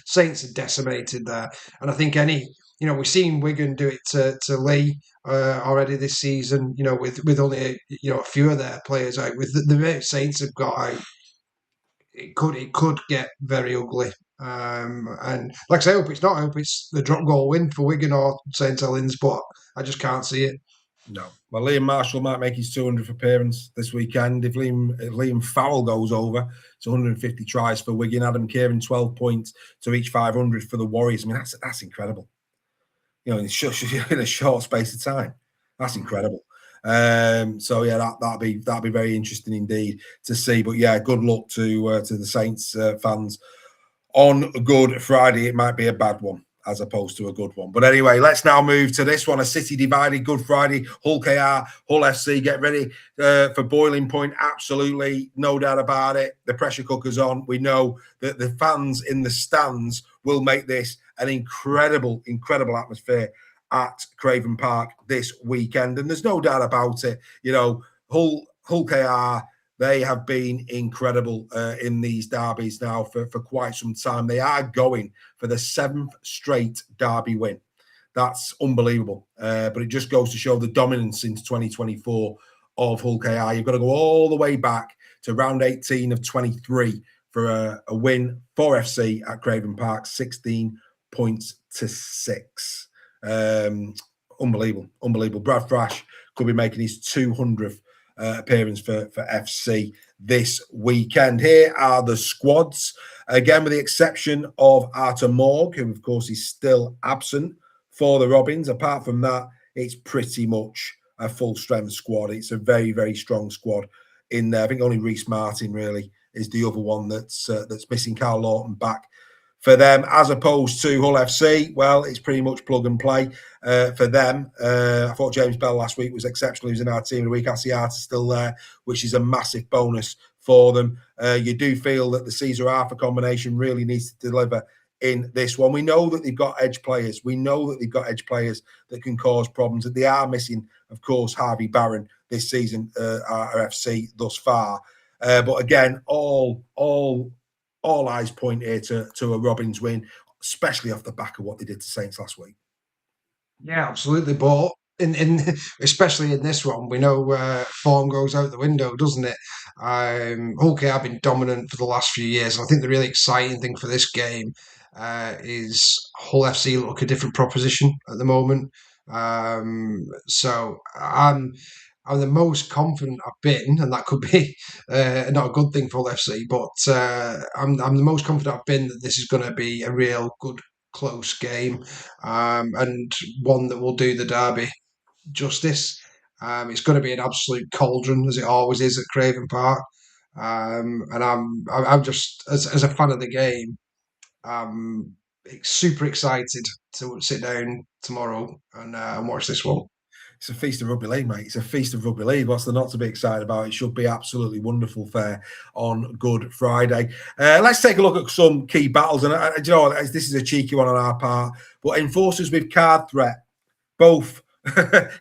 Speaker 2: Saints are decimated there, and I think we've seen Wigan do it to Leigh already this season. With only a few of their players out, with the Saints have got out, it could get very ugly. And like I say, I hope it's the drop goal win for Wigan or St. Helens, but I just can't see it.
Speaker 4: No. Well, Liam Marshall might make his 200th appearance this weekend. If Liam Farrell goes over, it's 150 tries for Wigan. Adam Kieran, 12 points to reach 500 for the Warriors. I mean, that's incredible. In a short space of time. That's incredible. So yeah, that'll be very interesting indeed to see. But yeah, good luck to the Saints fans on Good Friday. It might be a bad one as opposed to a good one. But anyway, let's now move to this one. A City divided Good Friday. Hull KR, Hull FC, get ready for boiling point. Absolutely, no doubt about it. The pressure cooker's on. We know that the fans in the stands will make this an incredible atmosphere at Craven Park this weekend. And there's no doubt about it. You know, Hull KR, they have been incredible in these derbies now for quite some time. They are going for the 7th straight derby win. That's unbelievable. But it just goes to show the dominance since 2024 of Hull KR. You've got to go all the way back to round 18 of 23 for a win for FC at Craven Park, 16 points to 6. Unbelievable. Brad Thrash could be making his 200th appearance for FC this weekend. Here are the squads, again with the exception of Artur Morg, who of course is still absent for the Robins. Apart from that, it's pretty much a full strength squad. It's a very, very strong squad in there. I think only Reece Martin really is the other one that's missing. Carl Lawton back for them, as opposed to Hull FC. Well, it's pretty much plug and play for them. I thought James Bell last week was exceptional. He was in our team of the week. Asiata's still there, which is a massive bonus for them. You do feel that the Caesar Arthur combination really needs to deliver in this one. We know that they've got edge players. We know that they've got edge players that can cause problems. That they are missing, of course, Harvey Barron this season at FC thus far. But again, all eyes point here to a Robins win, especially off the back of what they did to Saints last week.
Speaker 2: Yeah, absolutely. But in especially in this one, we know form goes out the window, doesn't it? Hull KR have been dominant for the last few years. And I think the really exciting thing for this game is Hull FC look like a different proposition at the moment. So I'm the most confident I've been, and that could be not a good thing for Hull FC, but I'm the most confident I've been that this is going to be a real good, close game, and one that will do the derby justice. It's going to be an absolute cauldron, as it always is at Craven Park. And I'm just as a fan of the game, I'm super excited to sit down tomorrow and watch this one.
Speaker 4: It's a feast of rugby league, mate. It's a feast of rugby league. What's there not to be excited about? It should be absolutely wonderful fare on Good Friday. Let's take a look at some key battles. And you know, this is a cheeky one on our part, but enforcers with card threat, both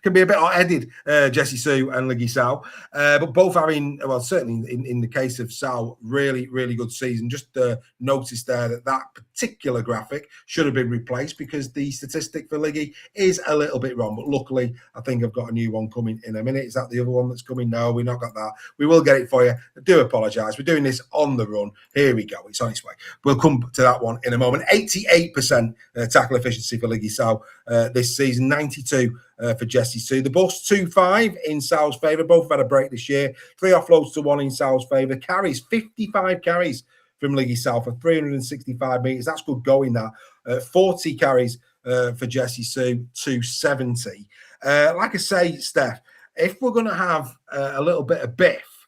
Speaker 4: can be a bit hot-headed, Jesse Sue and Leigh Sow, but both having, well, certainly in the case of Sow, really, really good season. Just notice there that particular graphic should have been replaced because the statistic for Leigh is a little bit wrong, but luckily I think I've got a new one coming in a minute. Is that the other one that's coming? No, we've not got that. We will get it for you. I do apologise. We're doing this on the run. Here we go. It's on its way. We'll come to that one in a moment. 88% tackle efficiency for Leigh Sow this season, 92 for Jesse Sue. The bus 2-5 in Sow's favour. Both have had a break this year. 3 offloads to 1 in Sow's favour. Carries, 55 carries from Leigh Sow for 365 metres. That's good going, that. 40 carries for Jesse Sue, 270. Like I say, Steph, if we're going to have a little bit of biff,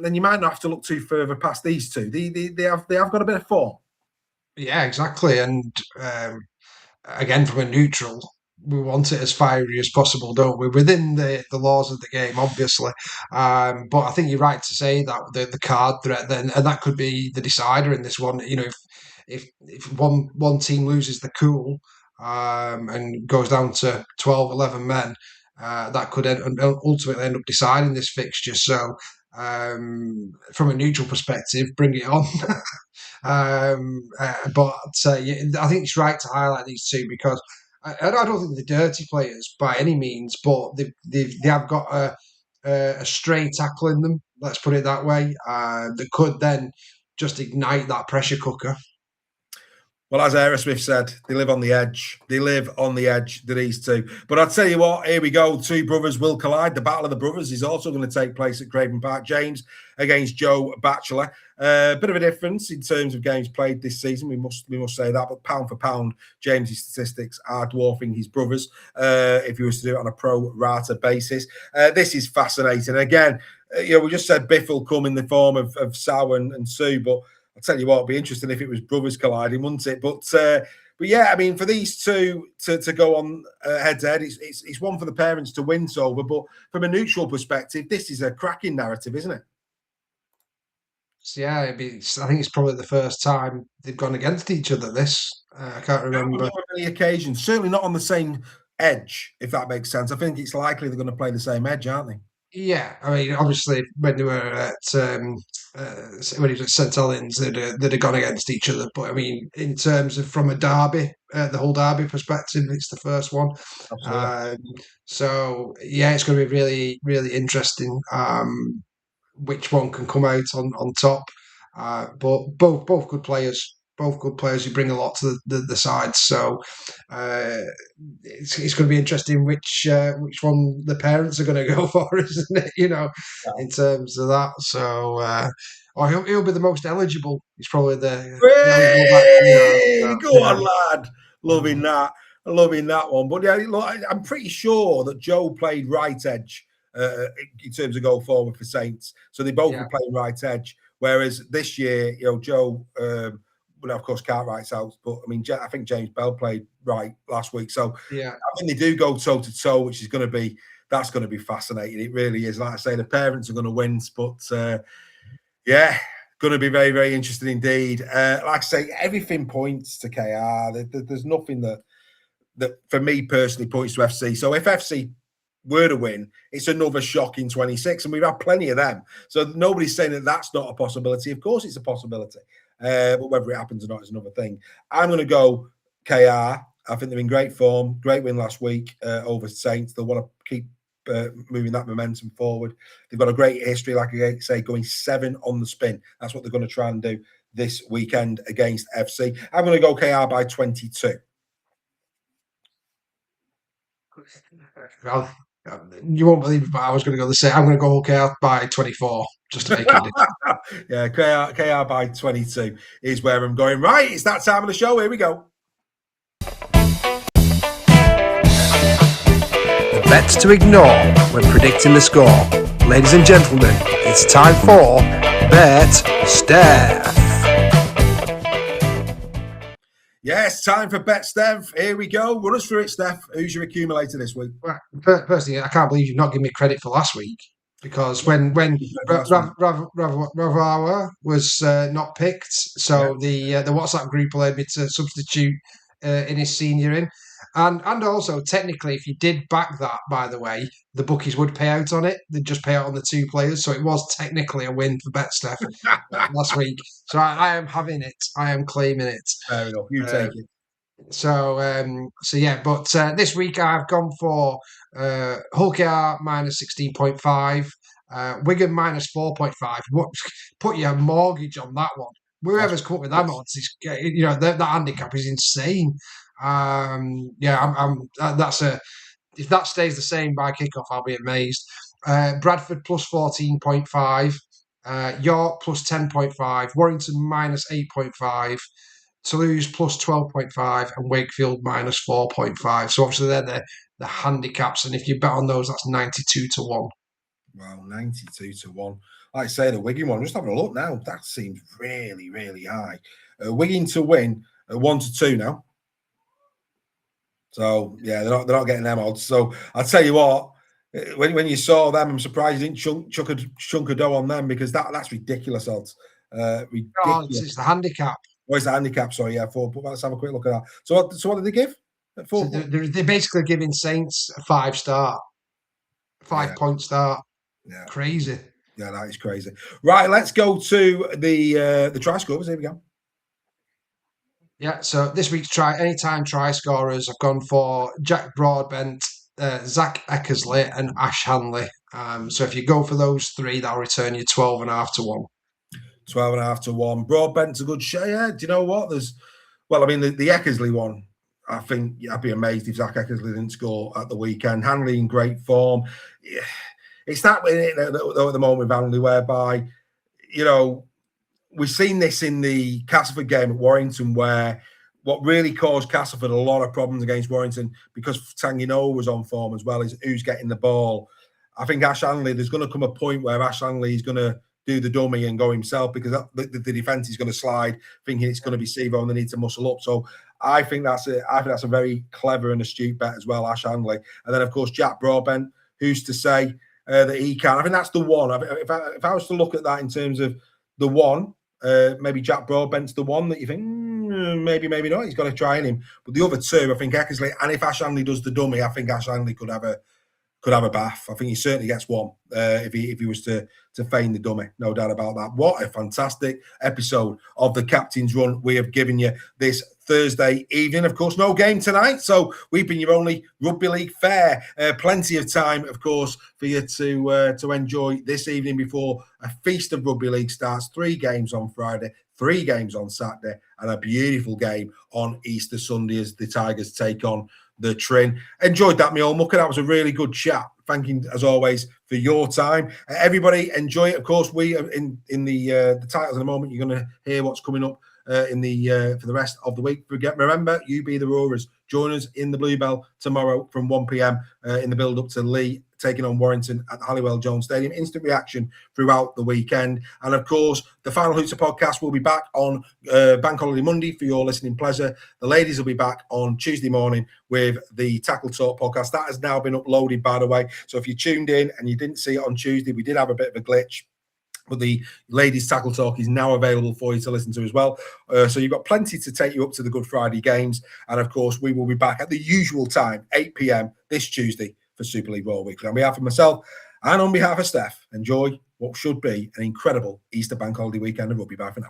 Speaker 4: then you might not have to look too further past these two. They have got a bit of form.
Speaker 2: Yeah, exactly. And again, from a neutral, we want it as fiery as possible, don't we? Within the laws of the game, obviously. But I think you're right to say that the card threat then, and that could be the decider in this one. You know, if one team loses the cool and goes down to 12, 11 men, that could ultimately end up deciding this fixture. So from a neutral perspective, bring it on. But I think it's right to highlight these two because I don't think they're dirty players by any means, but they have got a stray tackle in them. Let's put it that way. That could then just ignite that pressure cooker.
Speaker 4: Well, as Aerosmith said, they live on the edge. They live on the edge, these two. But I'll tell you what, here we go. Two brothers will collide. The Battle of the Brothers is also going to take place at Craven Park. James against Joe Batchelor. Bit of a difference in terms of games played this season. We must say that. But pound for pound, James's statistics are dwarfing his brothers if he was to do it on a pro rata basis. This is fascinating. Again, we just said Biff will come in the form of Sow and Sue, but I'll tell you what, it'd be interesting if it was brothers colliding, wouldn't it? But yeah, I mean, for these two to go on head to head, it's one for the parents to win over. But from a neutral perspective, this is a cracking narrative, isn't it?
Speaker 2: Yeah, I think it's probably the first time they've gone against each other. I can't remember
Speaker 4: many occasions. Certainly not on the same edge, if that makes sense. I think it's likely they're going to play the same edge, aren't they?
Speaker 2: Yeah, I mean, obviously, when they were at when he was at St Helens, they'd have gone against each other. But I mean, in terms of from a derby, the whole derby perspective, it's the first one. So yeah, it's going to be really, really interesting. Which one can come out on top? But both good players. Both good players who bring a lot to the side. So it's going to be interesting which one the parents are going to go for, isn't it? In terms of that. So he'll be the most eligible. He's probably the
Speaker 4: go on, lad. Loving that one. But yeah, look, I'm pretty sure that Joe played right edge in terms of go forward for Saints. So they both were playing right edge. Whereas this year, Joe. Well, of course, Cartwright's out, but I mean, I think James Bell played right last week, so I think they do go toe to toe, which is going to be fascinating. It really is. Like I say, the parents are going to win, but going to be very, very interesting indeed. Like I say, everything points to KR. There's nothing that for me personally points to FC. So if FC were to win, it's another shock in 26, and we've had plenty of them. So nobody's saying that that's not a possibility. Of course, it's a possibility. But whether it happens or not is another thing. I'm going to go KR. I think they're in great form. Great win last week over Saints. They'll want to keep moving that momentum forward. They've got a great history, like I say, going 7 on the spin. That's what they're going to try and do this weekend against FC. I'm going to go KR by 22.
Speaker 2: Well, you won't believe it, but I was going to go the same. I'm going to go KR by 24, just to make it.
Speaker 4: Yeah, KR by 22 is where I'm going. Right, it's that time of the show. Here we go.
Speaker 6: The bets to ignore when predicting the score. Ladies and gentlemen, it's time for Bet Stef.
Speaker 4: Yes, time for Bet Stef. Here we go. Run us through it, Steph. Who's your accumulator this week?
Speaker 2: Well, personally, I can't believe you've not given me credit for last week, because when Rivalries was not picked, so the WhatsApp group allowed me to substitute in his senior in. And also, technically, if you did back that, by the way, the bookies would pay out on it. They'd just pay out on the 2 players. So it was technically a win for BetStef last week. So I am having it. I am claiming it.
Speaker 4: Fair enough. You take it.
Speaker 2: So yeah. But this week I've gone for Hull KR minus 16.5. Wigan minus 4.5. Put your mortgage on that one. Whoever's come up with that odds is, that handicap is insane. That's if that stays the same by kickoff, I'll be amazed. Bradford plus 14.5, York plus 10.5, Warrington minus 8.5, Toulouse plus 12.5, and Wakefield minus 4.5. So obviously they're the handicaps, and if you bet on those, that's 92 to 1.
Speaker 4: Wow, 92 to 1. Like I say, the Wigan one, just having a look now, that seems really, really high. Wigan to win 1 to 2 now. So yeah, they're not getting them odds. So I'll tell you what, when you saw them, I'm surprised you didn't chuck a chunk of dough on them, because that's ridiculous odds. Ridiculous.
Speaker 2: Oh, it's the handicap.
Speaker 4: Oh, it's the handicap. Sorry, yeah, 4. But let's have a quick look at that. So what did they give? At 4?
Speaker 2: So they're basically giving Saints a 5-star, 5-point start.
Speaker 4: Yeah,
Speaker 2: crazy.
Speaker 4: Yeah, that is crazy. Right, let's go to the try scorers. Here we go.
Speaker 2: Yeah, so this week's anytime try scorers, I've gone for Jack Broadbent, Zach Eckersley, and Ash Hanley. So if you go for those 3, that'll return you 12.5 to 1.
Speaker 4: 12.5 to 1. Broadbent's a good share. Yeah, do you know what? Well, I mean, the Eckersley one, I think I'd be amazed if Zach Eckersley didn't score at the weekend. Hanley in great form. Yeah, it's that at the moment with Hanley, whereby, you know, we've seen this in the Castleford game at Warrington, where what really caused Castleford a lot of problems against Warrington, because Tangino was on form as well, is who's getting the ball. I think Ash Hanley, there's going to come a point where Ash Hanley is going to do the dummy and go himself, because the defence is going to slide, thinking it's going to be Sevo and they need to muscle up. So I think that's a very clever and astute bet as well, Ash Hanley. And then, of course, Jack Broadbent, who's to say that he can. I think that's the one. If I was to look at that in terms of the one, maybe Jack Broadbent's the one that you think, maybe not. He's got to try in him. But the other two, I think Eckersley, and if Ash Hanley does the dummy, I think Ash Hanley could have a bath. I think he certainly gets one if he was to feign the dummy, no doubt about that. What a fantastic episode of the Captain's Run we have given you this Thursday evening. Of course, no game tonight, so we've been your only rugby league fare. Plenty of time, of course, for you to enjoy this evening before a feast of rugby league starts. 3 games on Friday, 3 games on Saturday, and a beautiful game on Easter Sunday as the Tigers take on the Trin. Enjoyed that, me old mucker. That was a really good chat. Thanking, as always, for your time. Everybody, enjoy it. Of course, we are in the titles in a moment. You're going to hear what's coming up for the rest of the week. Remember, you be the Roarers. Join us in the Bluebell tomorrow from 1 p.m. In the build-up to Leigh taking on Warrington at the Halliwell Jones Stadium. Instant reaction throughout the weekend. And, of course, the Final Hooter podcast will be back on Bank Holiday Monday for your listening pleasure. The ladies will be back on Tuesday morning with the Tackle Talk podcast. That has now been uploaded, by the way. So if you tuned in and you didn't see it on Tuesday, we did have a bit of a glitch. But the ladies' Tackle Talk is now available for you to listen to as well. So you've got plenty to take you up to the Good Friday games. And, of course, we will be back at the usual time, 8 p.m. this Tuesday for Super League Royal Weekly. On behalf of myself and on behalf of Steph, enjoy what should be an incredible Easter Bank Holiday weekend of rugby. Bye for now.